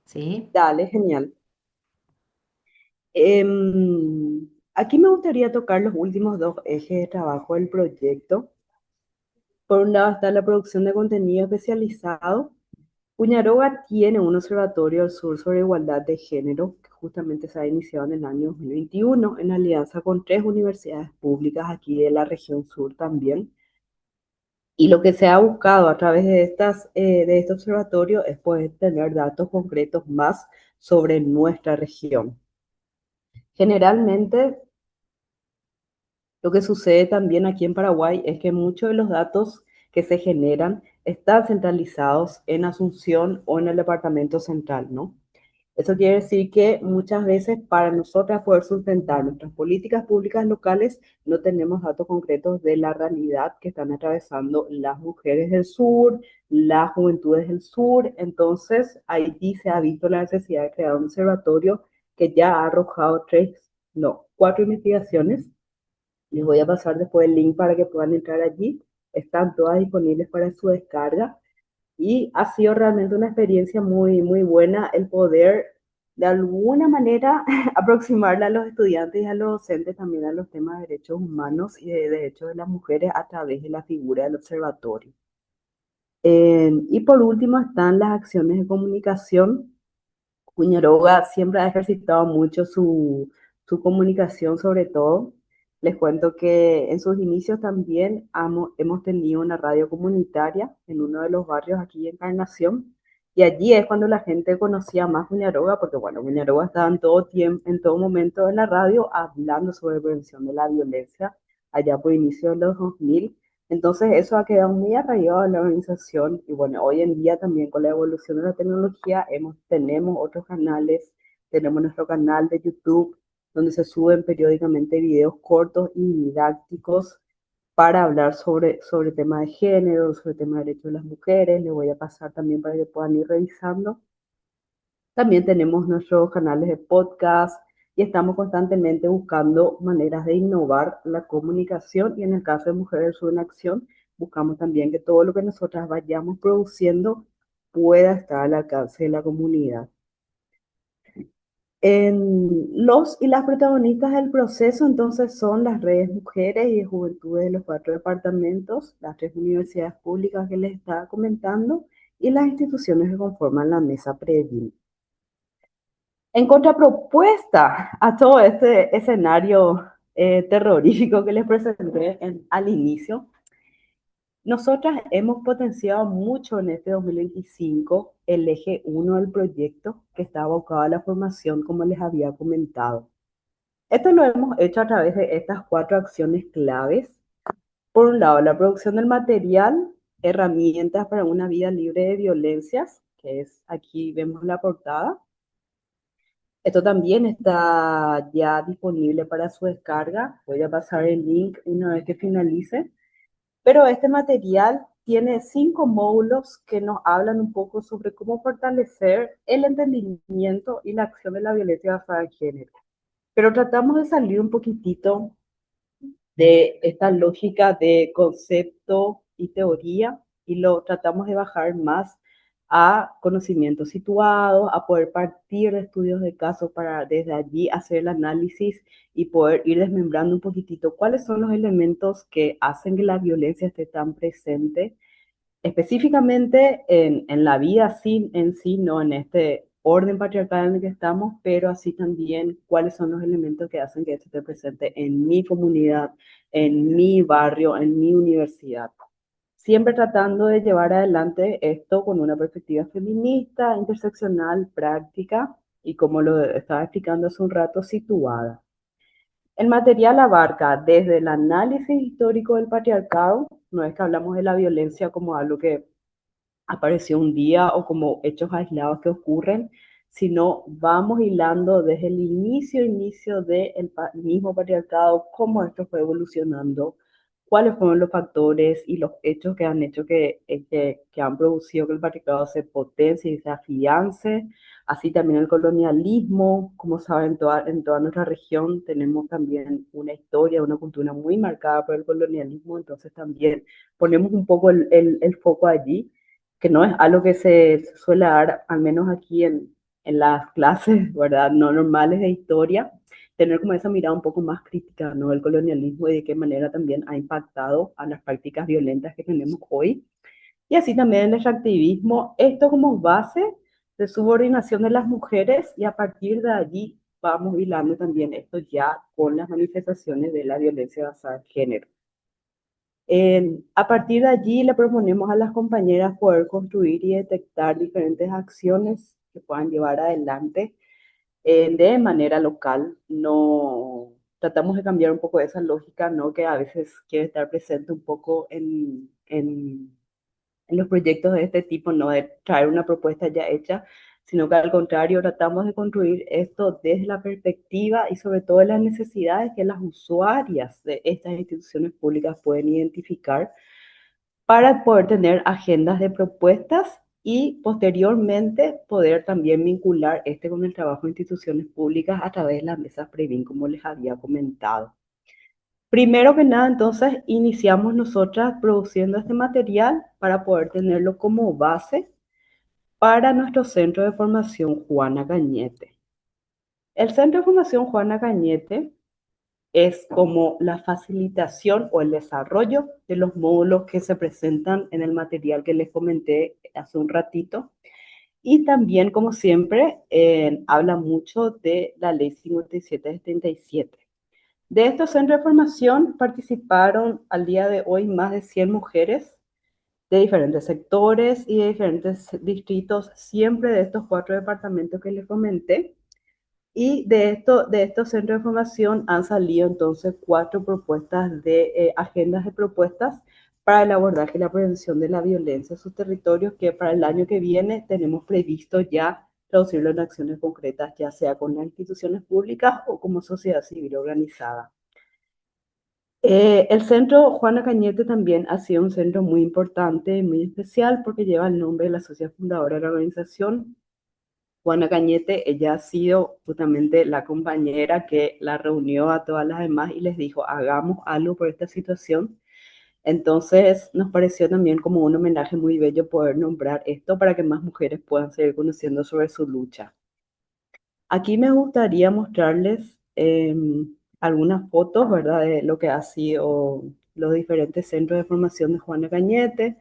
¿Sí? Dale, genial. Aquí me gustaría tocar los últimos dos ejes de trabajo del proyecto. Por un lado está la producción de contenido especializado. Puñaroga tiene un observatorio al sur sobre igualdad de género que justamente se ha iniciado en el año 2021 en alianza con tres universidades públicas aquí de la región sur también. Y lo que se ha buscado a través de este observatorio es poder tener datos concretos más sobre nuestra región. Generalmente, lo que sucede también aquí en Paraguay es que muchos de los datos que se generan están centralizados en Asunción o en el departamento central, ¿no? Eso quiere decir que muchas veces para nosotras poder sustentar nuestras políticas públicas locales no tenemos datos concretos de la realidad que están atravesando las mujeres del sur, las juventudes del sur. Entonces, allí se ha visto la necesidad de crear un observatorio que ya ha arrojado cuatro investigaciones. Les voy a pasar después el link para que puedan entrar allí. Están todas disponibles para su descarga y ha sido realmente una experiencia muy, muy buena el poder de alguna manera aproximarle a los estudiantes y a los docentes también a los temas de derechos humanos y de derechos de las mujeres a través de la figura del observatorio. Y por último están las acciones de comunicación. Puñaroga siempre ha ejercitado mucho su comunicación, sobre todo. Les cuento que en sus inicios también hemos tenido una radio comunitaria en uno de los barrios aquí en Encarnación. Y allí es cuando la gente conocía más Puñaroga, porque bueno, Puñaroga estaba en todo tiempo, en todo momento en la radio hablando sobre prevención de la violencia allá por inicio de los 2000. Entonces eso ha quedado muy arraigado en la organización y bueno, hoy en día también con la evolución de la tecnología tenemos otros canales, tenemos nuestro canal de YouTube donde se suben periódicamente videos cortos y didácticos para hablar sobre temas de género, sobre temas de derechos de las mujeres. Les voy a pasar también para que puedan ir revisando. También tenemos nuestros canales de podcast y estamos constantemente buscando maneras de innovar la comunicación y en el caso de Mujeres del Sur en Acción, buscamos también que todo lo que nosotras vayamos produciendo pueda estar al alcance de la comunidad. Los y las protagonistas del proceso entonces son las redes mujeres y de juventudes de los cuatro departamentos, las tres universidades públicas que les estaba comentando y las instituciones que conforman la mesa previa. En contrapropuesta a todo este escenario terrorífico que les presenté al inicio, nosotras hemos potenciado mucho en este 2025 el eje uno del proyecto que está abocado a la formación, como les había comentado. Esto lo hemos hecho a través de estas cuatro acciones claves. Por un lado, la producción del material, herramientas para una vida libre de violencias, que es aquí vemos la portada. Esto también está ya disponible para su descarga. Voy a pasar el link una vez que finalice. Pero este material tiene 5 módulos que nos hablan un poco sobre cómo fortalecer el entendimiento y la acción de la violencia basada en género. Pero tratamos de salir un poquitito de esta lógica de concepto y teoría y lo tratamos de bajar más a conocimientos situados, a poder partir de estudios de casos para desde allí hacer el análisis y poder ir desmembrando un poquitito cuáles son los elementos que hacen que la violencia esté tan presente específicamente en la vida en sí, no en este orden patriarcal en el que estamos, pero así también cuáles son los elementos que hacen que esto esté presente en mi comunidad, en mi barrio, en mi universidad. Siempre tratando de llevar adelante esto con una perspectiva feminista, interseccional, práctica y como lo estaba explicando hace un rato, situada. El material abarca desde el análisis histórico del patriarcado, no es que hablamos de la violencia como algo que apareció un día o como hechos aislados que ocurren, sino vamos hilando desde el inicio del mismo patriarcado, cómo esto fue evolucionando, cuáles fueron los factores y los hechos que han hecho que han producido que el patriarcado se potencie y se afiance, así también el colonialismo. Como saben, en toda nuestra región tenemos también una historia, una cultura muy marcada por el colonialismo, entonces también ponemos un poco el foco allí, que no es algo que se suele dar, al menos aquí en las clases, ¿verdad? No normales de historia, tener como esa mirada un poco más crítica, ¿no? Del colonialismo y de qué manera también ha impactado a las prácticas violentas que tenemos hoy. Y así también el extractivismo, esto como base de subordinación de las mujeres, y a partir de allí vamos hilando también esto ya con las manifestaciones de la violencia basada en género. A partir de allí le proponemos a las compañeras poder construir y detectar diferentes acciones que puedan llevar adelante de manera local. No tratamos de cambiar un poco esa lógica, ¿no? Que a veces quiere estar presente un poco en los proyectos de este tipo, no de traer una propuesta ya hecha, sino que al contrario tratamos de construir esto desde la perspectiva y sobre todo de las necesidades que las usuarias de estas instituciones públicas pueden identificar para poder tener agendas de propuestas y posteriormente poder también vincular este con el trabajo de instituciones públicas a través de las mesas Previn, como les había comentado. Primero que nada, entonces, iniciamos nosotras produciendo este material para poder tenerlo como base para nuestro centro de formación Juana Cañete. El centro de formación Juana Cañete es como la facilitación o el desarrollo de los módulos que se presentan en el material que les comenté hace un ratito. Y también, como siempre, habla mucho de la ley 5777. De estos centros de formación participaron al día de hoy más de 100 mujeres de diferentes sectores y de diferentes distritos, siempre de estos 4 departamentos que les comenté. Y de estos centros de formación han salido entonces 4 propuestas de agendas de propuestas para el abordaje y la prevención de la violencia en sus territorios, que para el año que viene tenemos previsto ya traducirlo en acciones concretas, ya sea con las instituciones públicas o como sociedad civil organizada. El centro Juana Cañete también ha sido un centro muy importante, muy especial, porque lleva el nombre de la sociedad fundadora de la organización, Juana Cañete. Ella ha sido justamente la compañera que la reunió a todas las demás y les dijo, hagamos algo por esta situación. Entonces nos pareció también como un homenaje muy bello poder nombrar esto para que más mujeres puedan seguir conociendo sobre su lucha. Aquí me gustaría mostrarles algunas fotos, ¿verdad?, de lo que ha sido los diferentes centros de formación de Juana Cañete.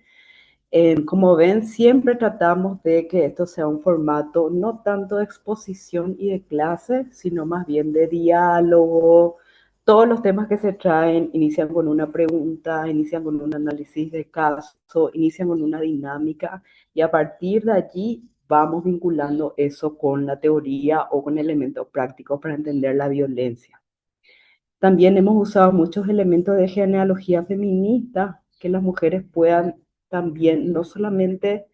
Como ven, siempre tratamos de que esto sea un formato no tanto de exposición y de clase, sino más bien de diálogo. Todos los temas que se traen inician con una pregunta, inician con un análisis de caso, inician con una dinámica, y a partir de allí vamos vinculando eso con la teoría o con elementos prácticos para entender la violencia. También hemos usado muchos elementos de genealogía feminista, que las mujeres puedan también no solamente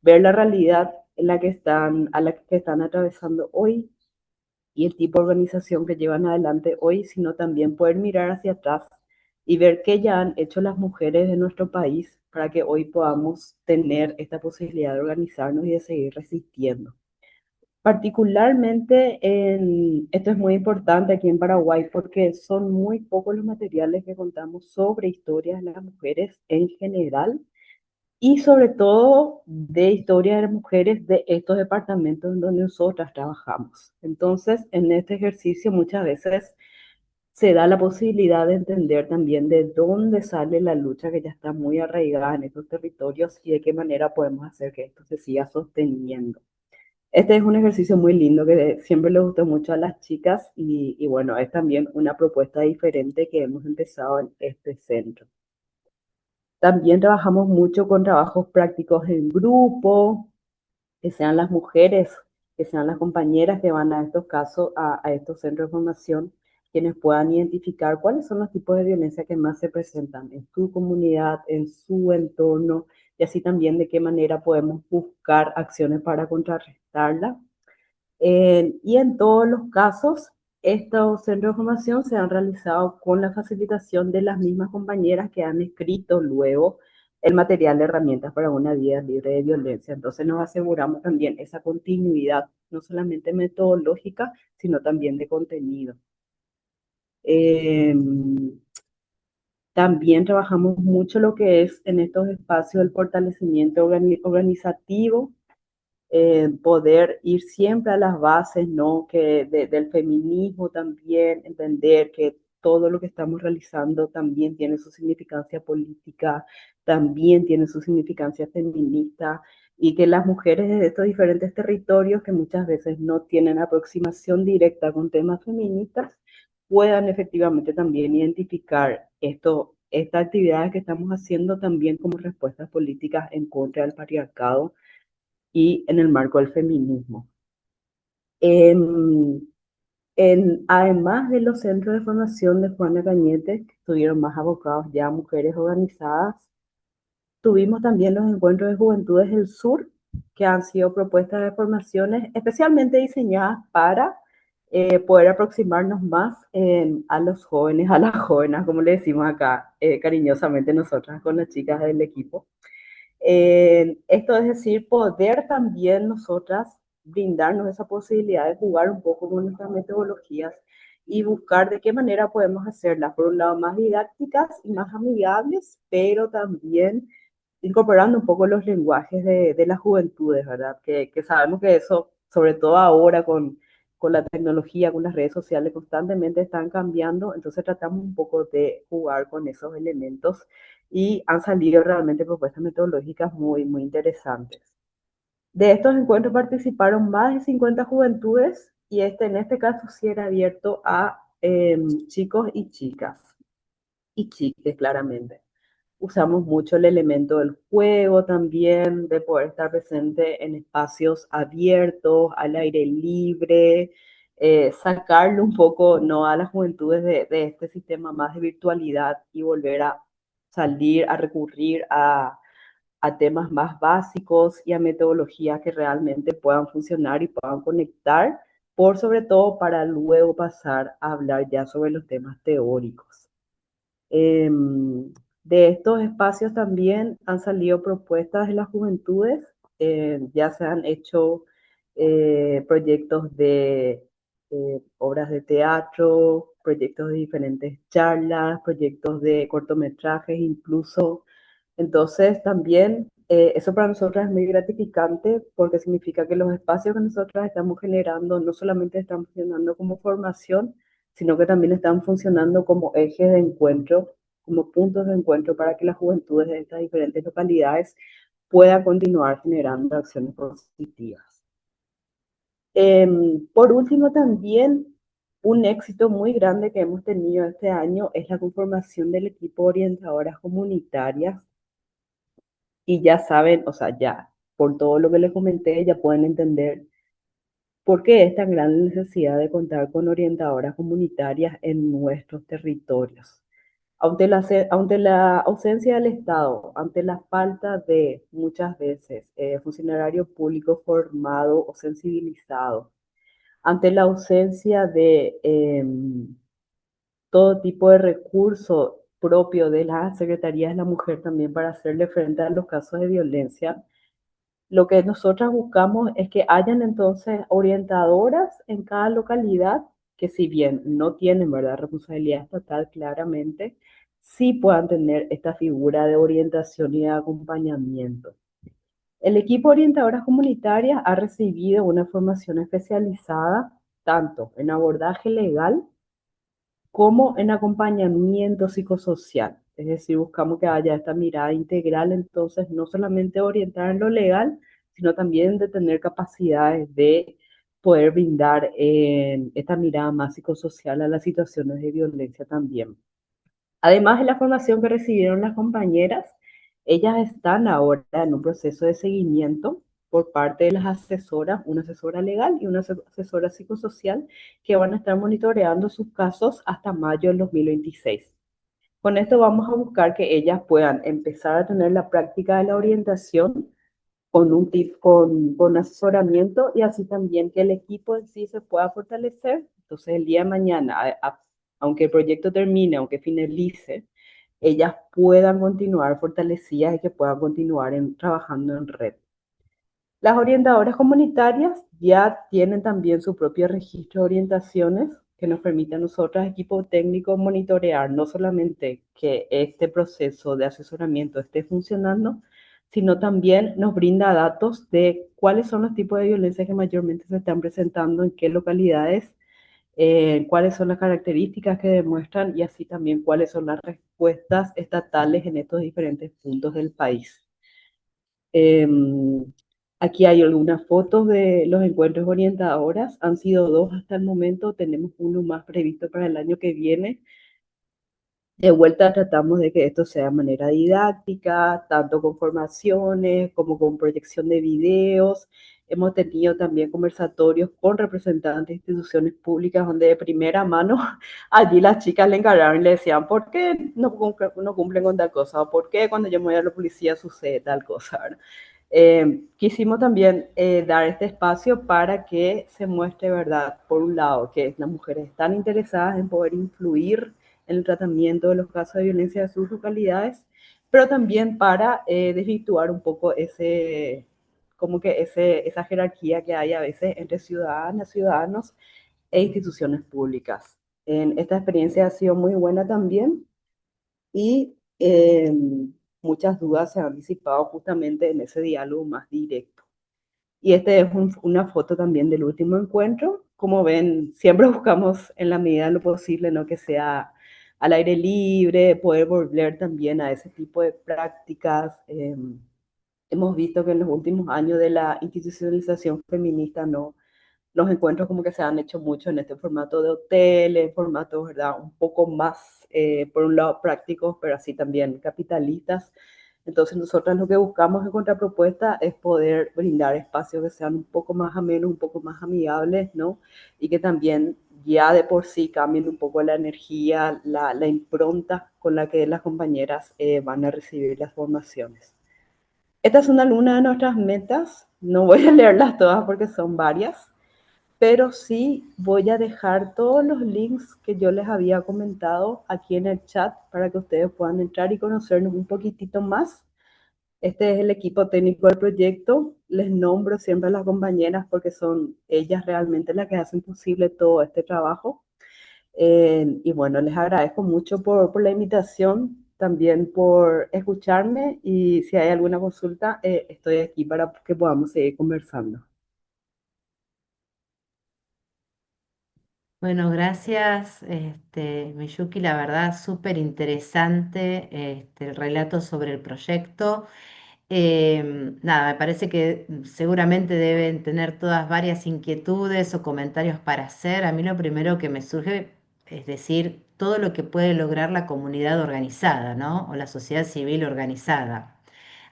ver la realidad en la que a la que están atravesando hoy y el tipo de organización que llevan adelante hoy, sino también poder mirar hacia atrás y ver qué ya han hecho las mujeres de nuestro país para que hoy podamos tener esta posibilidad de organizarnos y de seguir resistiendo. Particularmente, esto es muy importante aquí en Paraguay porque son muy pocos los materiales que contamos sobre historias de las mujeres en general y sobre todo de historias de las mujeres de estos departamentos en donde nosotras trabajamos. Entonces, en este ejercicio muchas veces se da la posibilidad de entender también de dónde sale la lucha que ya está muy arraigada en estos territorios y de qué manera podemos hacer que esto se siga sosteniendo. Este es un ejercicio muy lindo que siempre le gustó mucho a las chicas y bueno, es también una propuesta diferente que hemos empezado en este centro. También trabajamos mucho con trabajos prácticos en grupo, que sean las mujeres, que sean las compañeras que van a estos casos, a estos centros de formación, quienes puedan identificar cuáles son los tipos de violencia que más se presentan en su comunidad, en su entorno, y así también de qué manera podemos buscar acciones para contrarrestarla. Y en todos los casos, estos centros de formación se han realizado con la facilitación de las mismas compañeras que han escrito luego el material de herramientas para una vida libre de violencia. Entonces nos aseguramos también esa continuidad, no solamente metodológica, sino también de contenido. Eh, También trabajamos mucho lo que es en estos espacios el fortalecimiento organizativo, poder ir siempre a las bases, ¿no? Del feminismo también, entender que todo lo que estamos realizando también tiene su significancia política, también tiene su significancia feminista, y que las mujeres de estos diferentes territorios que muchas veces no tienen aproximación directa con temas feministas, puedan efectivamente también identificar estas actividades que estamos haciendo también como respuestas políticas en contra del patriarcado y en el marco del feminismo. En, Además de los centros de formación de Juana Cañete, que estuvieron más abocados ya a mujeres organizadas, tuvimos también los encuentros de juventudes del sur, que han sido propuestas de formaciones especialmente diseñadas para poder aproximarnos más a los jóvenes, a las jóvenes, como le decimos acá cariñosamente nosotras con las chicas del equipo. Esto es decir, poder también nosotras brindarnos esa posibilidad de jugar un poco con nuestras metodologías y buscar de qué manera podemos hacerlas, por un lado, más didácticas y más amigables, pero también incorporando un poco los lenguajes de las juventudes, ¿verdad? Que sabemos que eso, sobre todo ahora con la tecnología, con las redes sociales, constantemente están cambiando, entonces tratamos un poco de jugar con esos elementos y han salido realmente propuestas metodológicas muy, muy interesantes. De estos encuentros participaron más de 50 juventudes y en este caso sí era abierto a chicos y chicas, y chiques claramente. Usamos mucho el elemento del juego también, de poder estar presente en espacios abiertos, al aire libre, sacarle un poco, no a las juventudes de este sistema más de virtualidad y volver a salir, a recurrir a temas más básicos y a metodologías que realmente puedan funcionar y puedan conectar, por sobre todo para luego pasar a hablar ya sobre los temas teóricos. De estos espacios también han salido propuestas de las juventudes, ya se han hecho proyectos de obras de teatro, proyectos de diferentes charlas, proyectos de cortometrajes incluso. Entonces también eso para nosotros es muy gratificante porque significa que los espacios que nosotros estamos generando no solamente están funcionando como formación, sino que también están funcionando como ejes de encuentro, como puntos de encuentro para que las juventudes de estas diferentes localidades puedan continuar generando acciones positivas. Por último, también un éxito muy grande que hemos tenido este año es la conformación del equipo de orientadoras comunitarias. Y ya saben, o sea, ya por todo lo que les comenté, ya pueden entender por qué es tan grande la necesidad de contar con orientadoras comunitarias en nuestros territorios. Ante la ausencia del Estado, ante la falta de muchas veces funcionario público formado o sensibilizado, ante la ausencia de todo tipo de recurso propio de las Secretarías de la Mujer también para hacerle frente a los casos de violencia, lo que nosotras buscamos es que hayan entonces orientadoras en cada localidad que si bien no tienen, ¿verdad?, responsabilidad estatal claramente, sí puedan tener esta figura de orientación y de acompañamiento. El equipo de orientadoras comunitarias ha recibido una formación especializada tanto en abordaje legal como en acompañamiento psicosocial. Es decir, buscamos que haya esta mirada integral, entonces no solamente orientar en lo legal, sino también de tener capacidades de poder brindar esta mirada más psicosocial a las situaciones de violencia también. Además de la formación que recibieron las compañeras, ellas están ahora en un proceso de seguimiento por parte de las asesoras, una asesora legal y una asesora psicosocial, que van a estar monitoreando sus casos hasta mayo del 2026. Con esto vamos a buscar que ellas puedan empezar a tener la práctica de la orientación con con asesoramiento, y así también que el equipo en sí se pueda fortalecer. Entonces el día de mañana, aunque el proyecto termine, aunque finalice, ellas puedan continuar fortalecidas y que puedan continuar trabajando en red. Las orientadoras comunitarias ya tienen también su propio registro de orientaciones, que nos permite a nosotros, equipo técnico, monitorear no solamente que este proceso de asesoramiento esté funcionando, sino también nos brinda datos de cuáles son los tipos de violencia que mayormente se están presentando, en qué localidades, cuáles son las características que demuestran, y así también cuáles son las respuestas estatales en estos diferentes puntos del país. Em, Aquí hay algunas fotos de los encuentros orientadoras. Han sido dos hasta el momento. Tenemos uno más previsto para el año que viene. De vuelta tratamos de que esto sea de manera didáctica, tanto con formaciones como con proyección de videos. Hemos tenido también conversatorios con representantes de instituciones públicas, donde de primera mano allí las chicas le encargaron y le decían: ¿por qué no cumplen con tal cosa? ¿O por qué cuando yo me voy a la policía sucede tal cosa? ¿Verdad? Quisimos también dar este espacio para que se muestre, ¿verdad? Por un lado, que las mujeres están interesadas en poder influir en el tratamiento de los casos de violencia de sus localidades, pero también para desvirtuar un poco esa jerarquía que hay a veces entre ciudadanas, ciudadanos e instituciones públicas. Esta experiencia ha sido muy buena también, y muchas dudas se han disipado justamente en ese diálogo más directo. Y este es una foto también del último encuentro. Como ven, siempre buscamos en la medida de lo posible, ¿no?, que sea al aire libre, poder volver también a ese tipo de prácticas. Hemos visto que en los últimos años de la institucionalización feminista, ¿no?, los encuentros como que se han hecho mucho en este formato de hotel, en formatos, ¿verdad?, un poco más, por un lado, prácticos, pero así también capitalistas. Entonces nosotros lo que buscamos en contrapropuesta es poder brindar espacios que sean un poco más amenos, un poco más amigables, ¿no? Y que también ya de por sí cambien un poco la energía, la impronta con la que las compañeras van a recibir las formaciones. Estas son algunas de nuestras metas. No voy a leerlas todas porque son varias, pero sí voy a dejar todos los links que yo les había comentado aquí en el chat para que ustedes puedan entrar y conocernos un poquitito más. Este es el equipo técnico del proyecto. Les nombro siempre a las compañeras porque son ellas realmente las que hacen posible todo este trabajo. Y bueno, les agradezco mucho por la invitación, también por escucharme, y si hay alguna consulta, estoy aquí para que podamos seguir conversando. Bueno, gracias, Miyuki, la verdad, súper interesante el relato sobre el proyecto. Nada, me parece que seguramente deben tener todas varias inquietudes o comentarios para hacer. A mí lo primero que me surge es decir, todo lo que puede lograr la comunidad organizada, ¿no? O la sociedad civil organizada.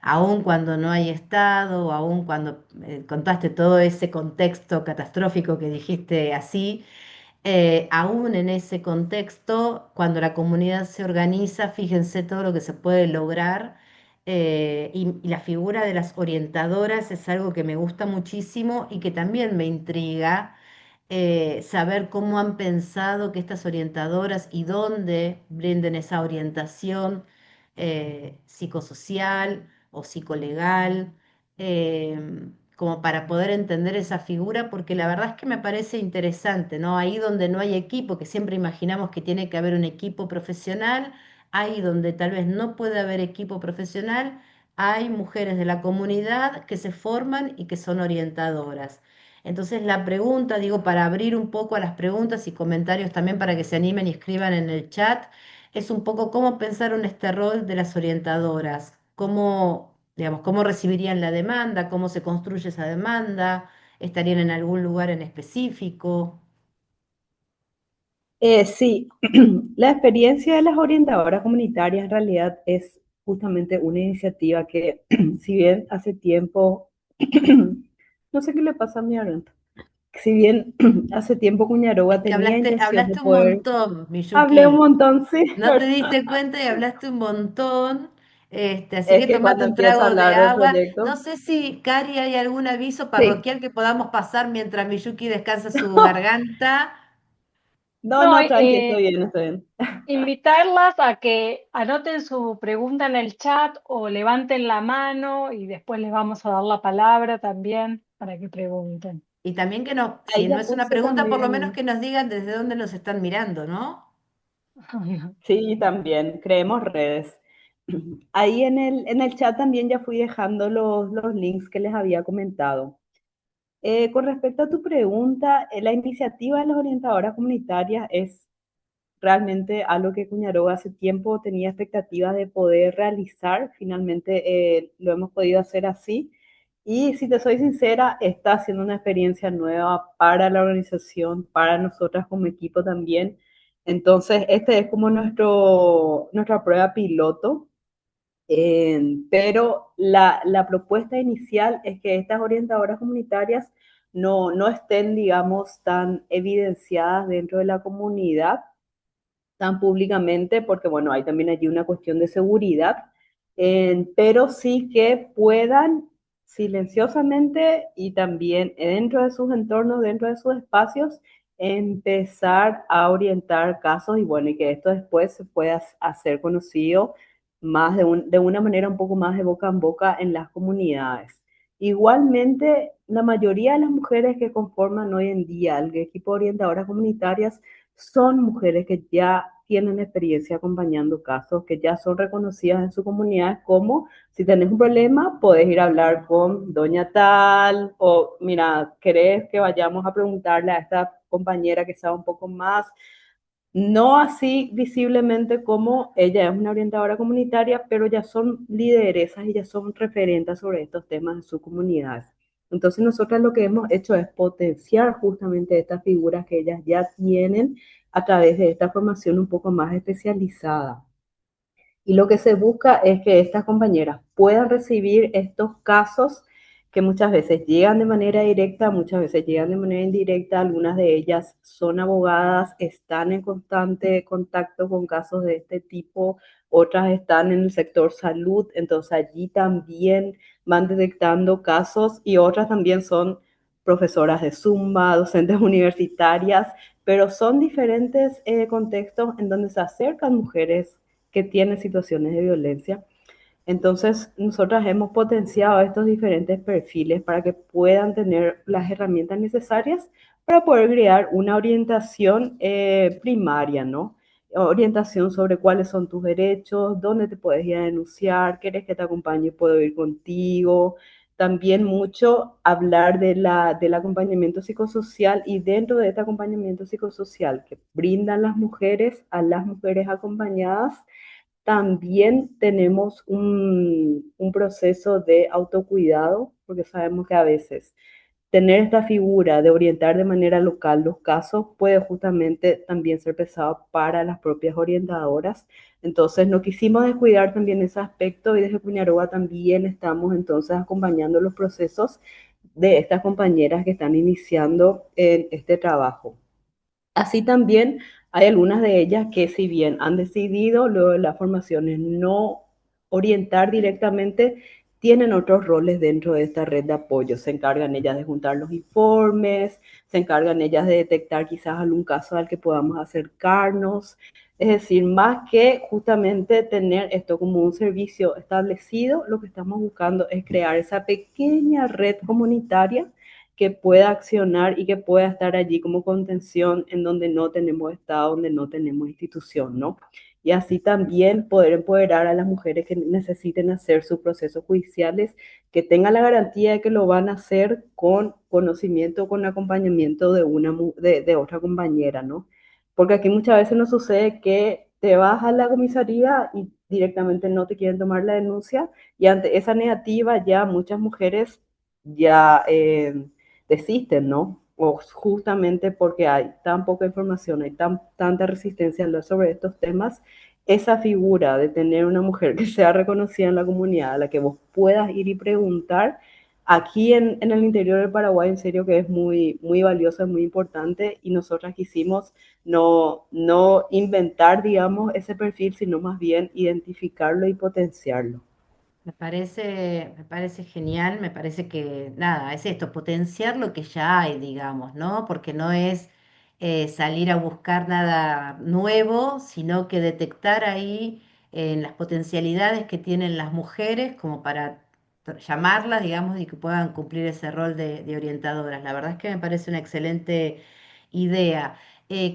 Aun cuando no hay Estado, o aun cuando contaste todo ese contexto catastrófico que dijiste así. Aún en ese contexto, cuando la comunidad se organiza, fíjense todo lo que se puede lograr. Y la figura de las orientadoras es algo que me gusta muchísimo y que también me intriga, saber cómo han pensado que estas orientadoras y dónde brinden esa orientación psicosocial o psicolegal, como para poder entender esa figura, porque la verdad es que me parece interesante, ¿no? Ahí donde no hay equipo, que siempre imaginamos que tiene que haber un equipo profesional, ahí donde tal vez no puede haber equipo profesional, hay mujeres de la comunidad que se forman y que son orientadoras. Entonces la pregunta, digo, para abrir un poco a las preguntas y comentarios también para que se animen y escriban en el chat, es un poco cómo pensaron este rol de las orientadoras, cómo, digamos, cómo recibirían la demanda, cómo se construye esa demanda, estarían en algún lugar en específico. Sí, la experiencia de las orientadoras comunitarias en realidad es justamente una iniciativa que, si bien hace tiempo No sé qué le pasa a mi garganta. Si bien hace tiempo Cuñaroa Es que tenía intención de hablaste un poder, montón, hablé un Miyuki. montón, sí, No te ¿verdad? diste cuenta y hablaste un montón. Así Es que que tomate cuando un empieza a trago de hablar del agua. No proyecto, sé si, Cari, hay algún aviso sí. parroquial que podamos pasar mientras Miyuki descansa su garganta. No, No, no, tranqui, estoy bien, estoy bien. invitarlas a que anoten su pregunta en el chat o levanten la mano y después les vamos a dar la palabra también para que pregunten. Y también que nos, Ahí si no ya es una puse pregunta, por lo menos también. que nos digan desde dónde nos están mirando, ¿no? Sí, también, creemos redes. Ahí en el chat también ya fui dejando los links que les había comentado. Con respecto a tu pregunta, la iniciativa de las orientadoras comunitarias es realmente algo que Cuñaroga hace tiempo tenía expectativas de poder realizar. Finalmente lo hemos podido hacer así. Y si te soy sincera, está siendo una experiencia nueva para la organización, para nosotras como equipo también. Entonces, este es como nuestra prueba piloto, pero la propuesta inicial es que estas orientadoras comunitarias no estén, digamos, tan evidenciadas dentro de la comunidad tan públicamente, porque bueno, hay también allí una cuestión de seguridad, pero sí que puedan silenciosamente y también dentro de sus entornos, dentro de sus espacios, empezar a orientar casos y bueno, y que esto después se pueda hacer conocido más de una manera un poco más de boca en boca en las comunidades. Igualmente, la mayoría de las mujeres que conforman hoy en día el equipo de orientadoras comunitarias son mujeres que ya tienen experiencia acompañando casos, que ya son reconocidas en su comunidad como si tenés un problema, podés ir a hablar con doña tal o mira, ¿querés que vayamos a preguntarle a esta compañera que sabe un poco más? No así visiblemente como ella es una orientadora comunitaria, pero ya son lideresas y ya son referentes sobre estos temas en sus comunidades. Entonces nosotros lo que hemos hecho es potenciar justamente estas figuras que ellas ya tienen a través de esta formación un poco más especializada. Y lo que se busca es que estas compañeras puedan recibir estos casos que muchas veces llegan de manera directa, muchas veces llegan de manera indirecta. Algunas de ellas son abogadas, están en constante contacto con casos de este tipo, otras están en el sector salud, entonces allí también van detectando casos y otras también son profesoras de Zumba, docentes universitarias, pero son diferentes contextos en donde se acercan mujeres que tienen situaciones de violencia. Entonces, nosotras hemos potenciado estos diferentes perfiles para que puedan tener las herramientas necesarias para poder crear una orientación primaria, ¿no? Orientación sobre cuáles son tus derechos, dónde te puedes ir a denunciar, quieres que te acompañe, puedo ir contigo. También mucho hablar del acompañamiento psicosocial y dentro de este acompañamiento psicosocial que brindan las mujeres a las mujeres acompañadas también tenemos un proceso de autocuidado, porque sabemos que a veces tener esta figura de orientar de manera local los casos puede justamente también ser pesado para las propias orientadoras. Entonces, no quisimos descuidar también ese aspecto y desde Puñaroga también estamos entonces acompañando los procesos de estas compañeras que están iniciando en este trabajo. Así también hay algunas de ellas que si bien han decidido luego de las formaciones no orientar directamente, tienen otros roles dentro de esta red de apoyo. Se encargan ellas de juntar los informes, se encargan ellas de detectar quizás algún caso al que podamos acercarnos. Es decir, más que justamente tener esto como un servicio establecido, lo que estamos buscando es crear esa pequeña red comunitaria que pueda accionar y que pueda estar allí como contención en donde no tenemos Estado, donde no tenemos institución, ¿no? Y así también poder empoderar a las mujeres que necesiten hacer sus procesos judiciales, que tengan la garantía de que lo van a hacer con conocimiento, con acompañamiento de otra compañera, ¿no? Porque aquí muchas veces nos sucede que te vas a la comisaría y directamente no te quieren tomar la denuncia y ante esa negativa ya muchas mujeres ya desisten, ¿no? O justamente porque hay tan poca información, hay tanta resistencia a hablar sobre estos temas, esa figura de tener una mujer que sea reconocida en la comunidad, a la que vos puedas ir y preguntar, Aquí en el interior del Paraguay, en serio que es muy, muy valiosa, muy importante y nosotras quisimos no inventar, digamos, ese perfil, sino más bien identificarlo y potenciarlo. Me parece genial, me parece que nada, es esto, potenciar lo que ya hay, digamos, ¿no? Porque no es salir a buscar nada nuevo, sino que detectar ahí las potencialidades que tienen las mujeres como para llamarlas, digamos, y que puedan cumplir ese rol de orientadoras. La verdad es que me parece una excelente idea.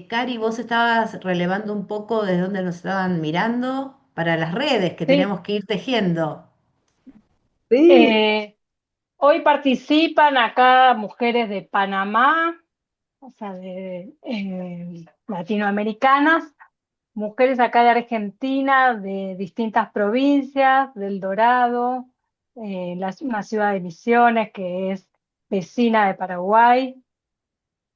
Cari, vos estabas relevando un poco desde dónde nos estaban mirando para las redes que Sí, tenemos que ir tejiendo. Sí, eh, hoy participan acá mujeres de Panamá, o sea, de latinoamericanas, mujeres acá de Argentina, de distintas provincias, del Dorado, una ciudad de Misiones que es vecina de Paraguay.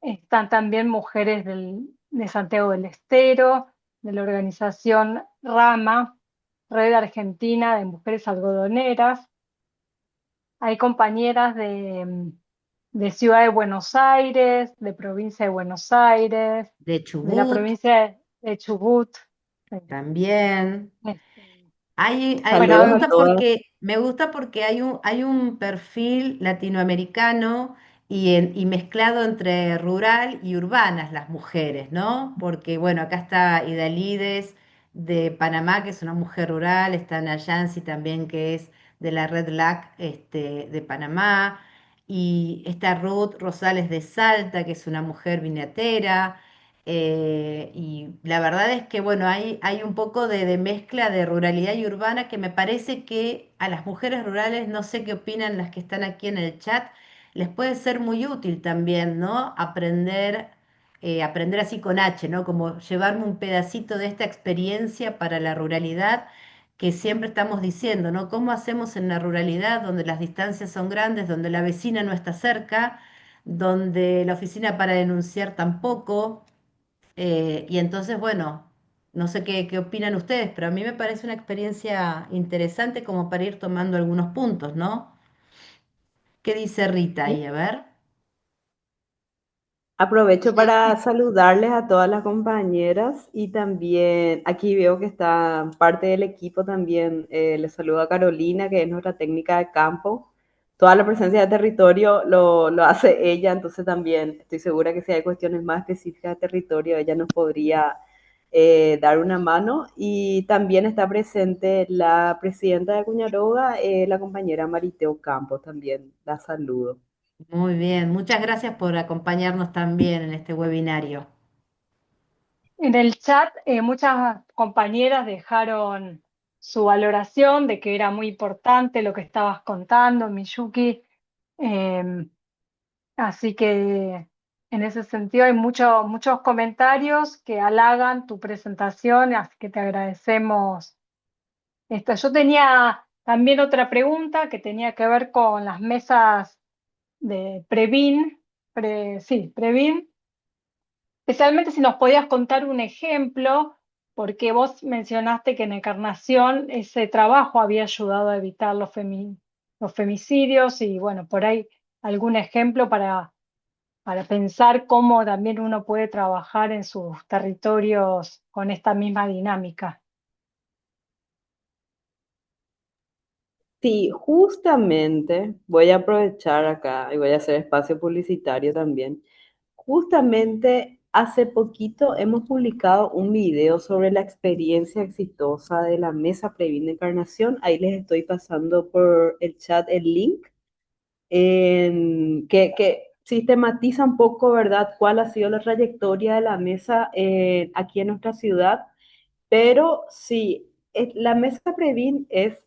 Están también mujeres de Santiago del Estero, de la organización Rama, Red Argentina de Mujeres Algodoneras. Hay compañeras de Ciudad de Buenos Aires, de provincia de Buenos Aires, De de la Chubut provincia de Chubut. también. Este, Me saludos bueno, a todas. me gusta porque hay un perfil latinoamericano y mezclado entre rural y urbanas las mujeres, ¿no? Porque, bueno, acá está Idalides de Panamá, que es una mujer rural, está Nayansi también, que es de la Red LAC, de Panamá, y está Ruth Rosales de Salta, que es una mujer vinatera. Y la verdad es que, bueno, hay un poco de mezcla de ruralidad y urbana que me parece que a las mujeres rurales, no sé qué opinan las que están aquí en el chat, les puede ser muy útil también, ¿no? Aprender así con H, ¿no? Como llevarme un pedacito de esta experiencia para la ruralidad que siempre estamos diciendo, ¿no? ¿Cómo hacemos en la ruralidad donde las distancias son grandes, donde la vecina no está cerca, donde la oficina para denunciar tampoco? Y entonces, bueno, no sé qué opinan ustedes, pero a mí me parece una experiencia interesante como para ir tomando algunos puntos, ¿no? ¿Qué dice Rita ahí? A ver. Aprovecho para saludarles a todas las compañeras y también aquí veo que está parte del equipo también. Les saludo a Carolina, que es nuestra técnica de campo. Toda la presencia de territorio lo hace ella, entonces también estoy segura que si hay cuestiones más específicas de territorio, ella nos podría dar una mano. Y también está presente la presidenta de Cuñaroga, la compañera Mariteo Campos, también la saludo. Muy bien, muchas gracias por acompañarnos también en este webinario. en el chat muchas compañeras dejaron su valoración de que era muy importante lo que estabas contando, Miyuki. Eh, Así que en ese sentido hay muchos comentarios que halagan tu presentación, así que te agradecemos esto. Yo tenía también otra pregunta que tenía que ver con las mesas de Previn, sí, Previn, especialmente si nos podías contar un ejemplo, porque vos mencionaste que en Encarnación ese trabajo había ayudado a evitar los femicidios y bueno, por ahí algún ejemplo para pensar cómo también uno puede trabajar en sus territorios con esta misma dinámica. Sí, justamente voy a aprovechar acá y voy a hacer espacio publicitario también. Justamente hace poquito hemos publicado un video sobre la experiencia exitosa de la Mesa Previn Encarnación. Ahí les estoy pasando por el chat el link que sistematiza un poco, ¿verdad?, cuál ha sido la trayectoria de la mesa aquí en nuestra ciudad, pero sí, la mesa Previn es,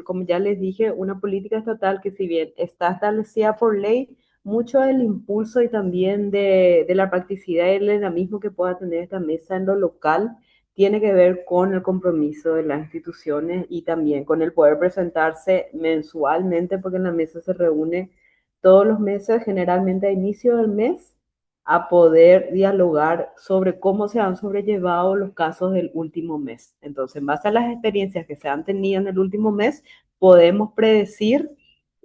como ya les dije, una política estatal que si bien está establecida por ley, mucho del impulso y también de la practicidad y el dinamismo que pueda tener esta mesa en lo local tiene que ver con el compromiso de las instituciones y también con el poder presentarse mensualmente, porque en la mesa se reúne todos los meses, generalmente a inicio del mes, a poder dialogar sobre cómo se han sobrellevado los casos del último mes. Entonces, en base a las experiencias que se han tenido en el último mes, podemos predecir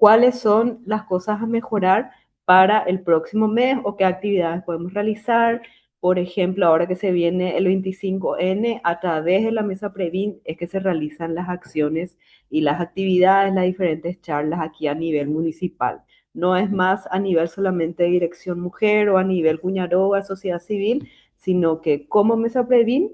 cuáles son las cosas a mejorar para el próximo mes o qué actividades podemos realizar. Por ejemplo, ahora que se viene el 25N, a través de la mesa Previn es que se realizan las acciones y las actividades, las diferentes charlas aquí a nivel municipal. No es más a nivel solamente de Dirección Mujer o a nivel Cuñaroga, sociedad civil, sino que como mesa Previn,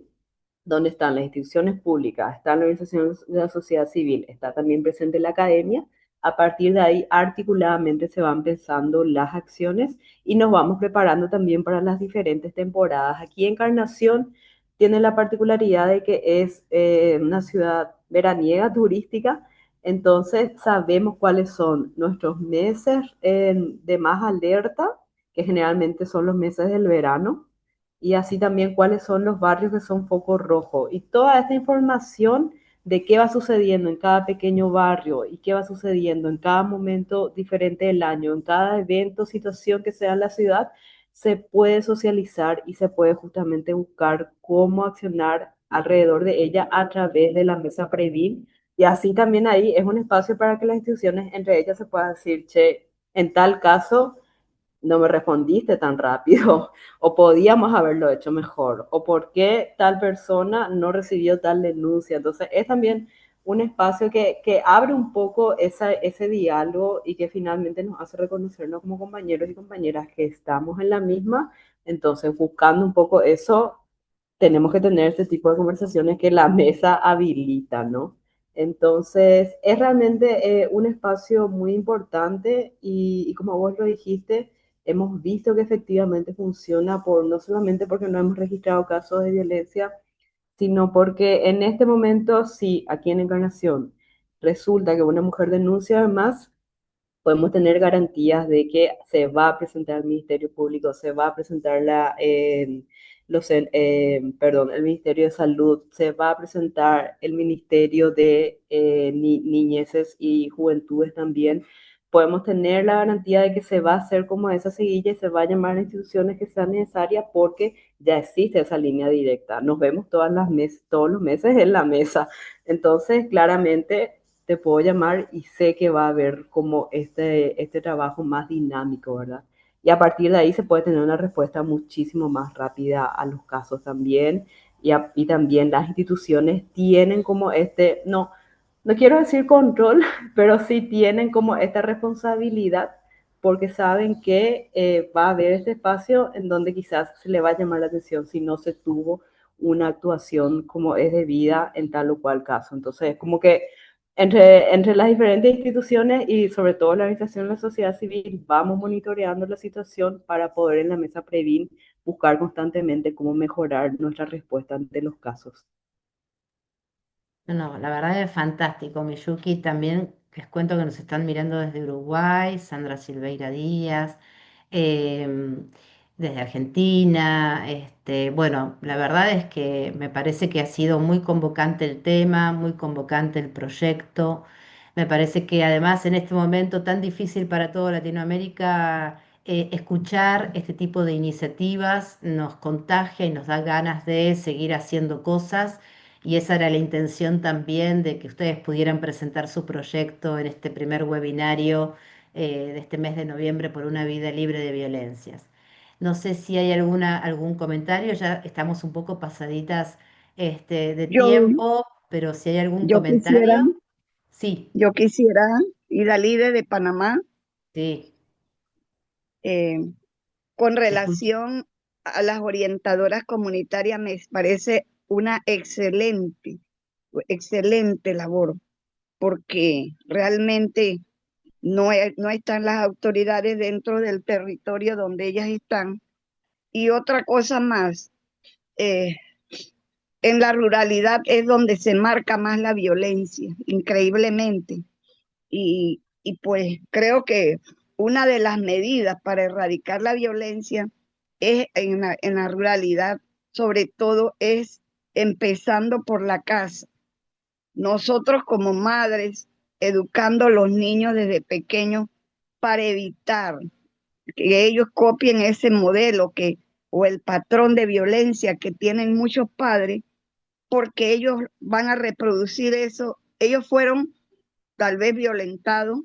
donde están las instituciones públicas, están las organizaciones de la sociedad civil, está también presente la academia. A partir de ahí, articuladamente se van pensando las acciones y nos vamos preparando también para las diferentes temporadas. Aquí Encarnación tiene la particularidad de que es una ciudad veraniega, turística, entonces sabemos cuáles son nuestros meses de más alerta, que generalmente son los meses del verano, y así también cuáles son los barrios que son foco rojo. Y toda esta información de qué va sucediendo en cada pequeño barrio y qué va sucediendo en cada momento diferente del año, en cada evento, situación que sea en la ciudad, se puede socializar y se puede justamente buscar cómo accionar alrededor de ella a través de la mesa Previn. Y así también ahí es un espacio para que las instituciones entre ellas se puedan decir, che, en tal caso no me respondiste tan rápido, o podíamos haberlo hecho mejor, o por qué tal persona no recibió tal denuncia. Entonces, es también un espacio que abre un poco ese diálogo y que finalmente nos hace reconocernos como compañeros y compañeras que estamos en la misma. Entonces, buscando un poco eso, tenemos que tener este tipo de conversaciones que la mesa habilita, ¿no? Entonces, es realmente un espacio muy importante y como vos lo dijiste, hemos visto que efectivamente funciona no solamente porque no hemos registrado casos de violencia, sino porque en este momento, sí, aquí en Encarnación, resulta que una mujer denuncia además, podemos tener garantías de que se va a presentar al Ministerio Público, se va a presentar el Ministerio de Salud, se va a presentar el Ministerio de Niñeces y Juventudes también. Podemos tener la garantía de que se va a hacer como esa seguilla y se va a llamar a las instituciones que sean necesarias porque ya existe esa línea directa. Nos vemos todos los meses en la mesa. Entonces, claramente te puedo llamar y sé que va a haber como este trabajo más dinámico, ¿verdad? Y a partir de ahí se puede tener una respuesta muchísimo más rápida a los casos también. Y también las instituciones tienen como no quiero decir control, pero sí tienen como esta responsabilidad porque saben que va a haber este espacio en donde quizás se le va a llamar la atención si no se tuvo una actuación como es debida en tal o cual caso. Entonces, como que entre las diferentes instituciones y sobre todo la organización de la sociedad civil, vamos monitoreando la situación para poder en la mesa Previn buscar constantemente cómo mejorar nuestra respuesta ante los casos. No, no, la verdad es fantástico, Miyuki. También les cuento que nos están mirando desde Uruguay, Sandra Silveira Díaz, em, desde Argentina. Bueno, la verdad es que me parece que ha sido muy convocante el tema, muy convocante el proyecto. Me parece que además en este momento tan difícil para toda Latinoamérica, escuchar este tipo de iniciativas nos contagia y nos da ganas de seguir haciendo cosas. Y esa era la intención también de que ustedes pudieran presentar su proyecto en este primer webinario de este mes de noviembre por una vida libre de violencias. No sé si hay algún comentario, ya estamos un poco pasaditas de Yo, tiempo, pero si hay algún yo quisiera, comentario, sí, yo quisiera ir al líder de Panamá sí, eh, con te escucho. relación a las orientadoras comunitarias. Me parece una excelente labor, porque realmente no están las autoridades dentro del territorio donde ellas están. Y otra cosa más, eh, en la ruralidad es donde se marca más la violencia, increíblemente. Y pues creo que una de las medidas para erradicar la violencia es en la ruralidad, sobre todo es empezando por la casa. Nosotros como madres, educando a los niños desde pequeños para evitar que ellos copien ese modelo o el patrón de violencia que tienen muchos padres, porque ellos van a reproducir eso. Ellos fueron tal vez violentados,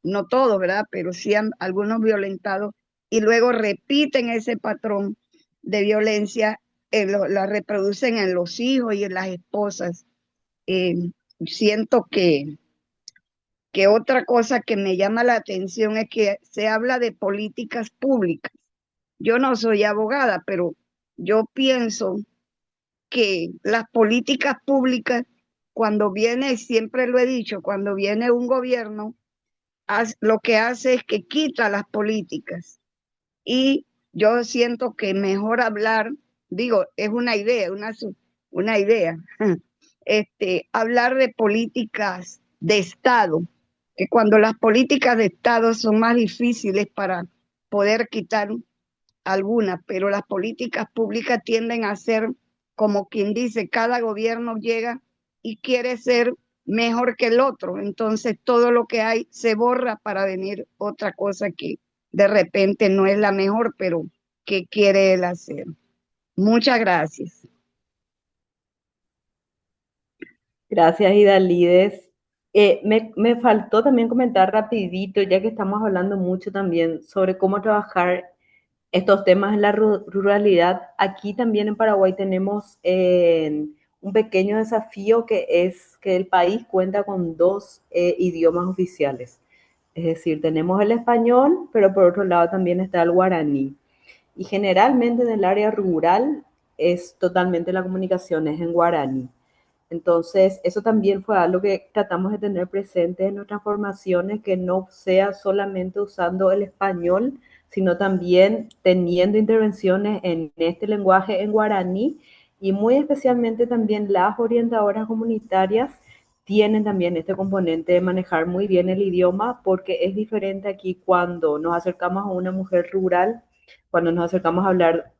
no todos, ¿verdad? Pero sí algunos violentados y luego repiten ese patrón de violencia, la reproducen en los hijos y en las esposas. Eh, Siento que otra cosa que me llama la atención es que se habla de políticas públicas. Yo no soy abogada, pero yo pienso que las políticas públicas, cuando viene, siempre lo he dicho, cuando viene un gobierno, lo que hace es que quita las políticas. Y yo siento que mejor hablar, digo, es una idea, una idea, hablar de políticas de Estado, que cuando las políticas de Estado son más difíciles para poder quitar algunas, pero las políticas públicas tienden a ser, como quien dice, cada gobierno llega y quiere ser mejor que el otro, entonces todo lo que hay se borra para venir otra cosa que de repente no es la mejor, pero que quiere él hacer. Muchas gracias. Gracias, Idalides. Me faltó también comentar rapidito, ya que estamos hablando mucho también sobre cómo trabajar estos temas en la ruralidad. Aquí también en Paraguay tenemos un pequeño desafío que es que el país cuenta con dos idiomas oficiales. Es decir, tenemos el español, pero por otro lado también está el guaraní. Y generalmente en el área rural es totalmente la comunicación es en guaraní. Entonces, eso también fue algo que tratamos de tener presente en nuestras formaciones, que no sea solamente usando el español, sino también teniendo intervenciones en este lenguaje en guaraní y muy especialmente también las orientadoras comunitarias tienen también este componente de manejar muy bien el idioma porque es diferente aquí cuando nos acercamos a una mujer rural, cuando nos acercamos a hablar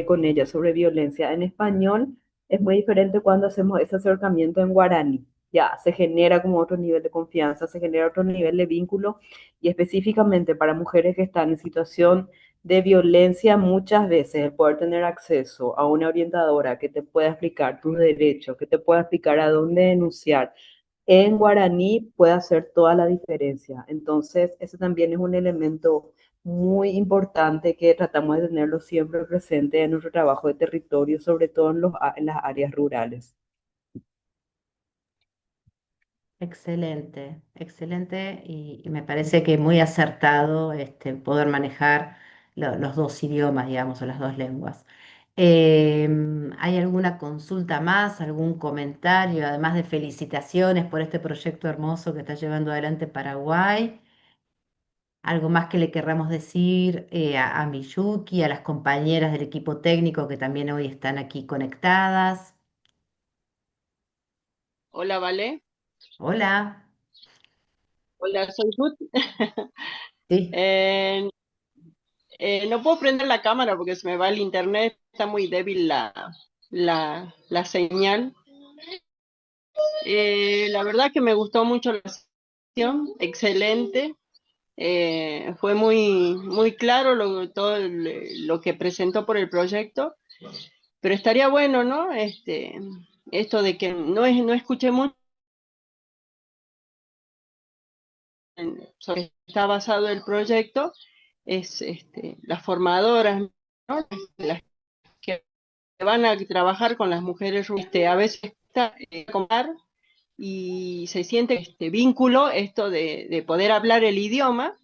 con ella sobre violencia en español es muy diferente cuando hacemos ese acercamiento en guaraní. Ya se genera como otro nivel de confianza, se genera otro nivel de vínculo y específicamente para mujeres que están en situación de violencia, muchas veces el poder tener acceso a una orientadora que te pueda explicar tus derechos, que te pueda explicar a dónde denunciar en guaraní puede hacer toda la diferencia. Entonces, ese también es un elemento muy importante que tratamos de tenerlo siempre presente en nuestro trabajo de territorio, sobre todo en las áreas rurales. Excelente, excelente y me parece que muy acertado poder manejar los dos idiomas, digamos, o las dos lenguas. ¿Hay alguna consulta más, algún comentario, además de felicitaciones por este proyecto hermoso que está llevando adelante Paraguay? ¿Algo más que le querramos decir a Miyuki, a las compañeras del equipo técnico que también hoy están aquí conectadas? Hola, Vale. Hola. Hola, soy Ruth. Sí. Eh, no puedo prender la cámara porque se me va el internet, está muy débil la señal. La verdad que me gustó mucho la sesión, excelente. Fue muy claro todo lo que presentó por el proyecto, pero estaría bueno, ¿no? Esto de que no escuché mucho sobre qué está basado el proyecto, es las formadoras, ¿no? Las que van a trabajar con las mujeres, a veces está, comprar y se siente este vínculo, esto de poder hablar el idioma,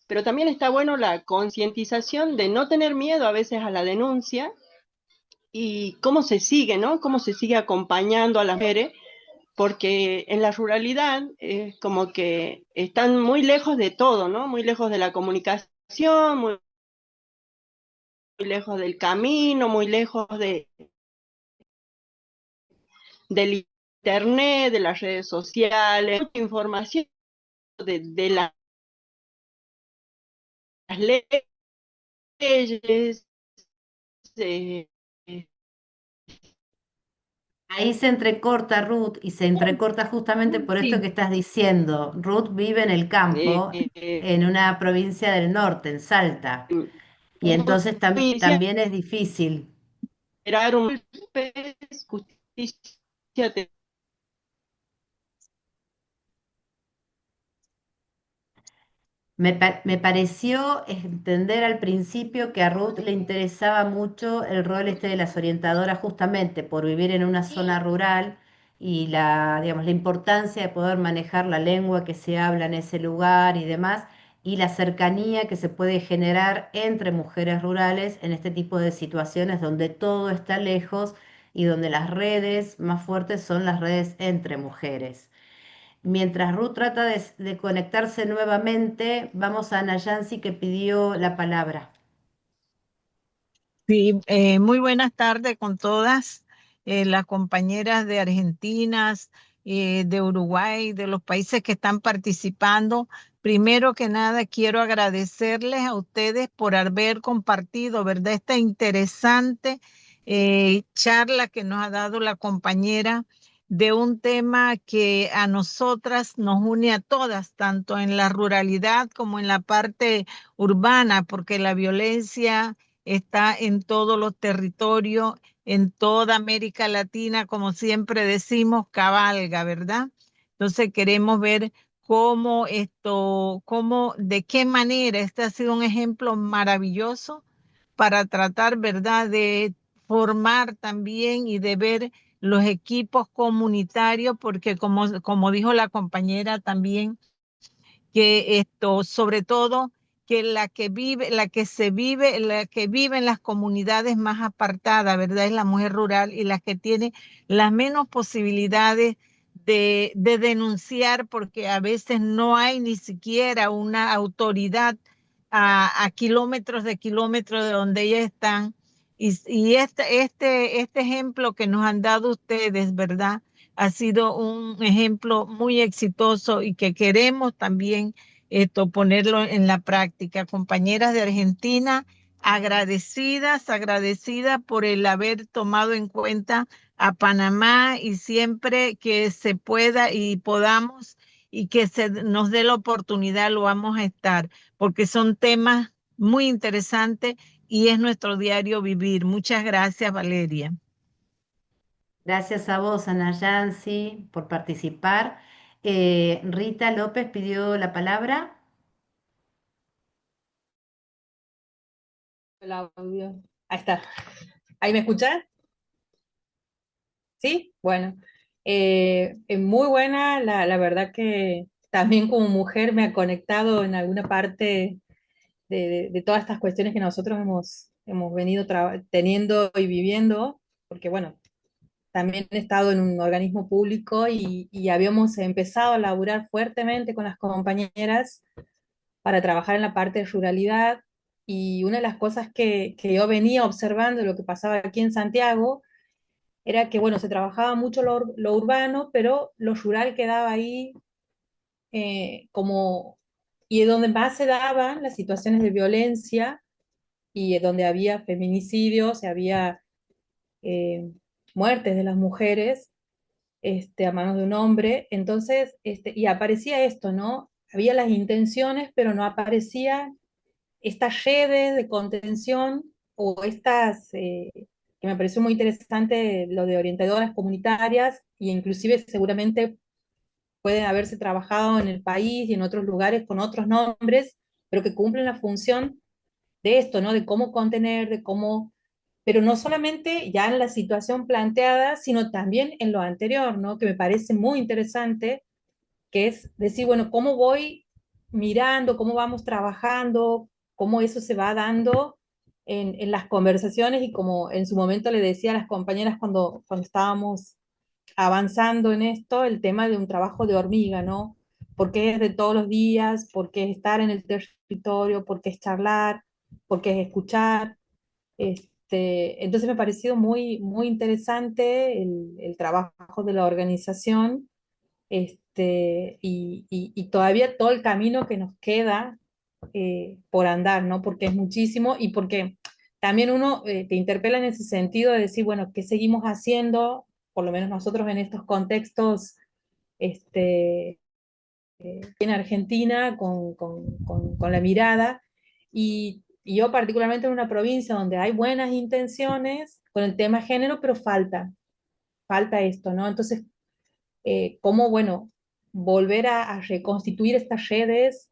pero también está bueno la concientización de no tener miedo a veces a la denuncia y cómo se sigue, ¿no? Cómo se sigue acompañando a las mujeres, porque en la ruralidad es como que están muy lejos de todo, ¿no? Muy lejos de la comunicación, muy lejos del camino, muy lejos del internet, de las redes sociales, mucha información de las leyes. eh, Ahí se entrecorta Ruth y se entrecorta justamente por esto sí, que estás diciendo. Ruth vive en el campo, eh, en una provincia del norte, en Salta, y entonces justicia, también es difícil. esperar un justicia. Me pareció entender al principio que a Ruth le interesaba mucho el rol este de las orientadoras justamente por vivir en una zona rural y digamos, la importancia de poder manejar la lengua que se habla en ese lugar y demás, y la cercanía que se puede generar entre mujeres rurales en este tipo de situaciones donde todo está lejos y donde las redes más fuertes son las redes entre mujeres. Mientras Ruth trata de conectarse nuevamente, vamos a Ana Yancy que pidió la palabra. Sí, muy buenas tardes con todas las compañeras de Argentina, de Uruguay, de los países que están participando. Primero que nada, quiero agradecerles a ustedes por haber compartido, ¿verdad? Esta interesante charla que nos ha dado la compañera de un tema que a nosotras nos une a todas, tanto en la ruralidad como en la parte urbana, porque la violencia está en todos los territorios, en toda América Latina, como siempre decimos, cabalga, ¿verdad? Entonces queremos ver de qué manera este ha sido un ejemplo maravilloso para tratar, ¿verdad?, de formar también y de ver los equipos comunitarios, porque como dijo la compañera también, que sobre todo, que la que vive en las comunidades más apartadas, ¿verdad? Es la mujer rural y la que tiene las menos posibilidades de denunciar, porque a veces no hay ni siquiera una autoridad a kilómetros de donde ellas están. Y este ejemplo que nos han dado ustedes, ¿verdad? Ha sido un ejemplo muy exitoso y que queremos también ponerlo en la práctica. Compañeras de Argentina, agradecidas por el haber tomado en cuenta a Panamá, y siempre que se pueda y podamos y que se nos dé la oportunidad lo vamos a estar, porque son temas muy interesantes y es nuestro diario vivir. Muchas gracias, Valeria. Gracias a vos, Ana Yancy, por participar. Rita López pidió la palabra. El audio. Ahí está. ¿Ahí me escuchas? ¿Sí? Bueno, es muy buena, la verdad que también como mujer me ha conectado en alguna parte de todas estas cuestiones que nosotros hemos venido teniendo y viviendo, porque bueno, también he estado en un organismo público y habíamos empezado a laburar fuertemente con las compañeras para trabajar en la parte de ruralidad, y una de las cosas que yo venía observando de lo que pasaba aquí en Santiago era que, bueno, se trabajaba mucho lo urbano, pero lo rural quedaba ahí como, y es donde más se daban las situaciones de violencia y es donde había feminicidios, había eh, muertes de las mujeres a manos de un hombre. Entonces, y aparecía esto, ¿no? Había las intenciones, pero no aparecía estas redes de contención o que me pareció muy interesante, lo de orientadoras comunitarias, y inclusive seguramente pueden haberse trabajado en el país y en otros lugares con otros nombres, pero que cumplen la función de esto, ¿no? De cómo contener, de cómo, pero no solamente ya en la situación planteada, sino también en lo anterior, ¿no? Que me parece muy interesante, que es decir, bueno, cómo voy mirando, cómo vamos trabajando, cómo eso se va dando en las conversaciones, y como en su momento le decía a las compañeras cuando estábamos avanzando en esto, el tema de un trabajo de hormiga, ¿no? Porque es de todos los días, porque es estar en el territorio, porque es charlar, porque es escuchar. Entonces me ha parecido muy, muy interesante el trabajo de la organización, y todavía todo el camino que nos queda por andar, ¿no? Porque es muchísimo, y porque también uno te interpela en ese sentido de decir, bueno, ¿qué seguimos haciendo? Por lo menos nosotros en estos contextos, este, en Argentina, con la mirada, y yo particularmente en una provincia donde hay buenas intenciones con el tema género, pero falta esto, ¿no? Entonces, cómo, bueno, volver a reconstituir estas redes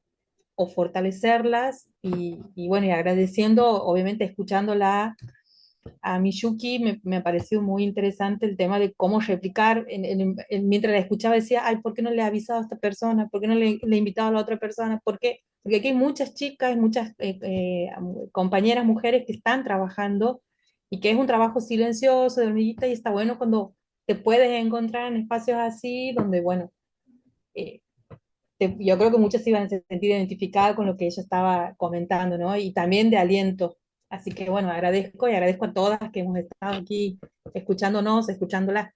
o fortalecerlas y bueno, y agradeciendo, obviamente escuchándola a Miyuki, me ha parecido muy interesante el tema de cómo replicar. Mientras la escuchaba decía, ay, ¿por qué no le he avisado a esta persona? ¿Por qué no le he invitado a la otra persona? ¿Por qué? Porque aquí hay muchas chicas, muchas compañeras mujeres que están trabajando y que es un trabajo silencioso, de hormiguita, y está bueno cuando te puedes encontrar en espacios así, donde, bueno, eh, yo creo que muchas se iban a sentir identificadas con lo que ella estaba comentando, ¿no? Y también de aliento. Así que bueno, agradezco y agradezco a todas que hemos estado aquí escuchándonos, escuchándolas.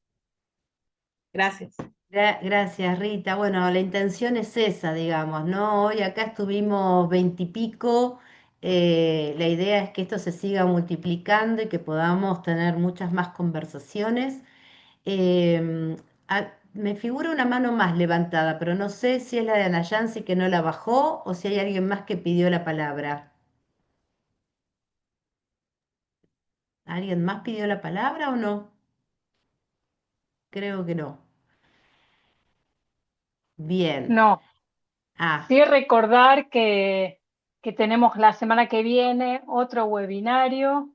Gracias. Gracias, Rita. Bueno, la intención es esa, digamos, ¿no? Hoy acá estuvimos veintipico. La idea es que esto se siga multiplicando y que podamos tener muchas más conversaciones. Me figura una mano más levantada, pero no sé si es la de Ana Yancy que no la bajó o si hay alguien más que pidió la palabra. ¿Alguien más pidió la palabra o no? Creo que no. Bien. No, Ah, sí recordar que tenemos la semana que viene otro webinario.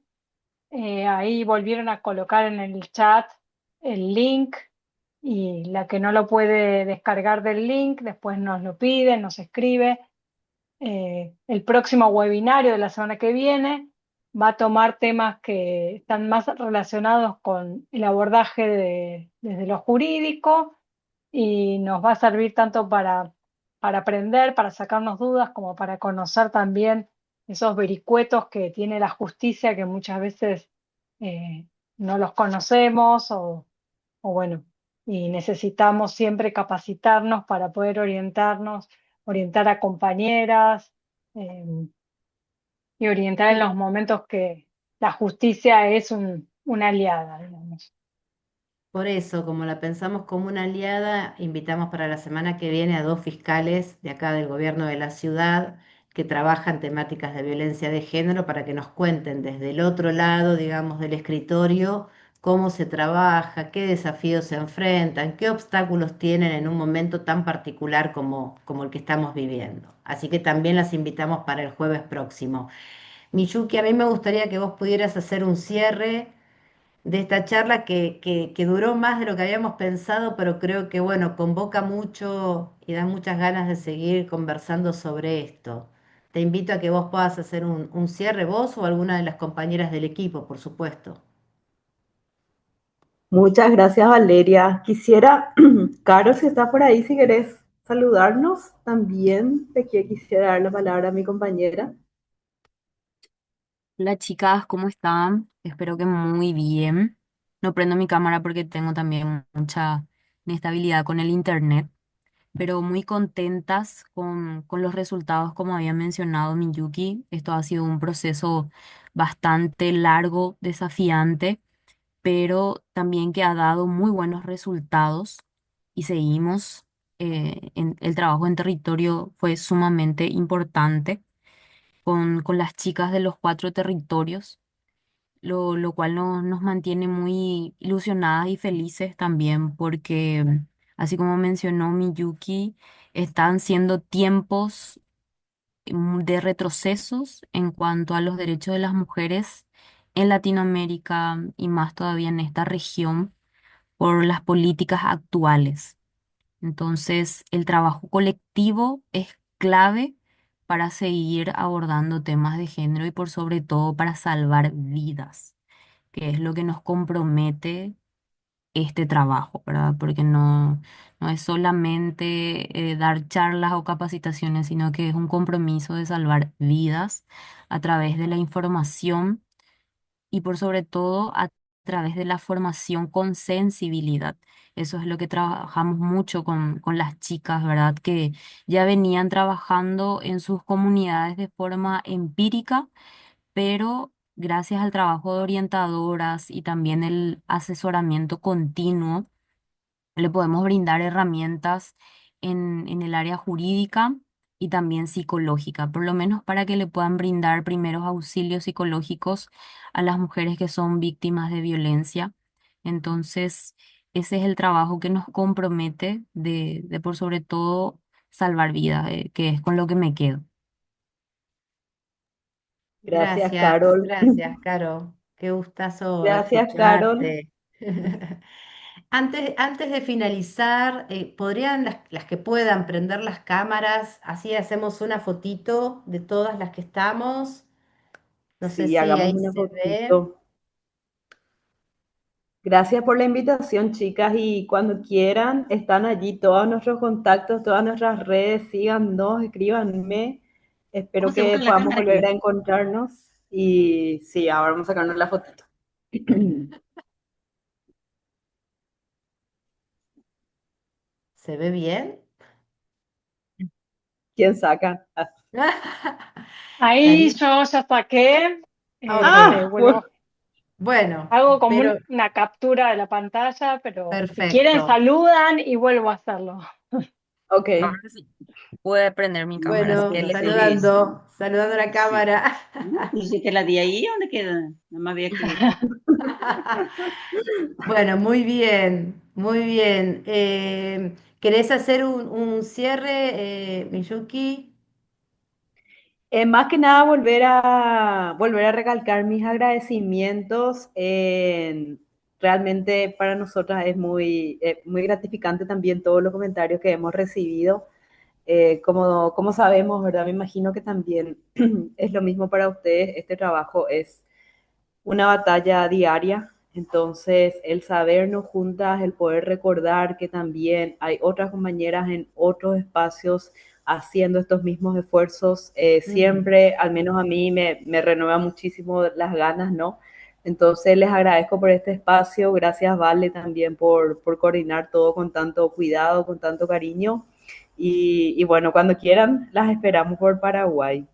Ahí volvieron a colocar en el chat el link y la que no lo puede descargar del link, después nos lo pide, nos escribe. El próximo webinario de la semana que viene va a tomar temas que están más relacionados con el abordaje desde lo jurídico y nos va a servir tanto para aprender, para sacarnos dudas, como para conocer también esos vericuetos que tiene la justicia que muchas veces no los conocemos o bueno, y necesitamos siempre capacitarnos para poder orientarnos, orientar a compañeras eh, y orientar en sí. los momentos que la justicia es una aliada, digamos. Por eso, como la pensamos como una aliada, invitamos para la semana que viene a dos fiscales de acá del gobierno de la ciudad que trabajan temáticas de violencia de género para que nos cuenten desde el otro lado, digamos, del escritorio, cómo se trabaja, qué desafíos se enfrentan, qué obstáculos tienen en un momento tan particular como el que estamos viviendo. Así que también las invitamos para el jueves próximo. Miyuki, a mí me gustaría que vos pudieras hacer un cierre de esta charla que duró más de lo que habíamos pensado, pero creo que, bueno, convoca mucho y da muchas ganas de seguir conversando sobre esto. Te invito a que vos puedas hacer un cierre, vos o alguna de las compañeras del equipo, por supuesto. Muchas gracias, Valeria. Quisiera, Caro, si estás por ahí, si querés saludarnos, también quisiera dar la palabra a mi compañera. Hola chicas, ¿cómo están? Espero que muy bien. No prendo mi cámara porque tengo también mucha inestabilidad con el internet, pero muy contentas con los resultados, como había mencionado Miyuki. Esto ha sido un proceso bastante largo, desafiante, pero también que ha dado muy buenos resultados y seguimos. El trabajo en territorio fue sumamente importante con las chicas de los cuatro territorios lo cual nos mantiene muy ilusionadas y felices también porque, así como mencionó Miyuki, están siendo tiempos de retrocesos en cuanto a los derechos de las mujeres en Latinoamérica y más todavía en esta región por las políticas actuales. Entonces, el trabajo colectivo es clave para seguir abordando temas de género y por sobre todo para salvar vidas, que es lo que nos compromete este trabajo, ¿verdad? Porque no es solamente dar charlas o capacitaciones, sino que es un compromiso de salvar vidas a través de la información y por sobre todo a través de la formación con sensibilidad. Eso es lo que trabajamos mucho con las chicas, ¿verdad? Que ya venían trabajando en sus comunidades de forma empírica, pero gracias al trabajo de orientadoras y también el asesoramiento continuo, le podemos brindar herramientas en el área jurídica y también psicológica, por lo menos para que le puedan brindar primeros auxilios psicológicos a las mujeres que son víctimas de violencia. Entonces, ese es el trabajo que nos compromete de por sobre todo salvar vidas, que es con lo que me quedo. Gracias, Gracias, Carol. gracias, Caro. Qué gustazo Gracias, Carol. escucharte. Antes de finalizar, ¿podrían las que puedan prender las cámaras? Así hacemos una fotito de todas las que estamos. No sé Sí, si hagamos ahí una se ve. fotito. Gracias por la invitación, chicas, y cuando quieran, están allí todos nuestros contactos, todas nuestras redes, síganos, escríbanme. ¿Cómo Espero se que busca la podamos cámara volver aquí? a encontrarnos. Y sí, ahora vamos a sacarnos la fotito. ¿Se ve bien? ¿Quién saca? Ahí Darío. yo ya saqué, Ok, Ah, bueno, bueno, hago como pero una captura de la pantalla, pero si quieren perfecto. saludan y vuelvo a hacerlo. ok. Ahora sí. Pude prender mi cámara, así Bueno, que ¿Dónde le la seguí. ves? saludando a la Sí. cámara. ¿No? ¿Pusiste la de ahí? ¿Dónde queda? No me había que... Bueno, muy bien, muy bien. ¿Querés hacer un cierre, Miyuki? Más que nada volver a recalcar mis agradecimientos. Realmente para nosotras es muy gratificante también todos los comentarios que hemos recibido. Como sabemos, ¿verdad? Me imagino que también es lo mismo para ustedes. Este trabajo es una batalla diaria. Entonces, el sabernos juntas, el poder recordar que también hay otras compañeras en otros espacios haciendo estos mismos esfuerzos, Ujú. siempre, al menos a mí, me renueva muchísimo las ganas, ¿no? Entonces, les agradezco por este espacio. Gracias, Vale, también por coordinar todo con tanto cuidado, con tanto cariño. Y bueno, cuando quieran, las esperamos por Paraguay.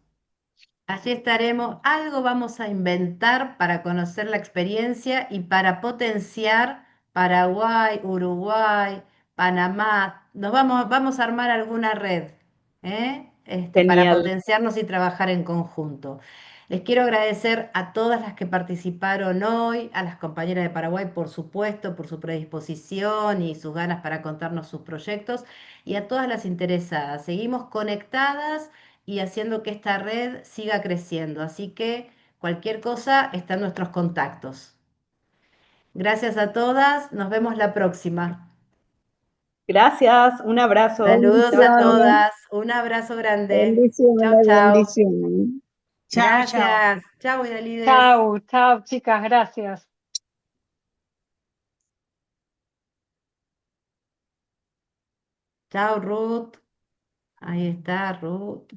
Allí estaremos. Algo vamos a inventar para conocer la experiencia y para potenciar Paraguay, Uruguay, Panamá. Vamos a armar alguna red, para Genial. potenciarnos y trabajar en conjunto. Les quiero agradecer a todas las que participaron hoy, a las compañeras de Paraguay, por supuesto, por su predisposición y sus ganas para contarnos sus proyectos, y a todas las interesadas. Seguimos conectadas y haciendo que esta red siga creciendo. Así que cualquier cosa está en nuestros contactos. Gracias a todas, nos vemos la próxima. Gracias, un abrazo. Saludos a Chao, chao. Bendiciones, todas, un abrazo grande. Chau, bendiciones, chau. bendiciones. Chao, chao. Gracias. Chau, Idalides. Chau, chau, chicas, gracias. Chau, Ruth. Ahí está, Ruth.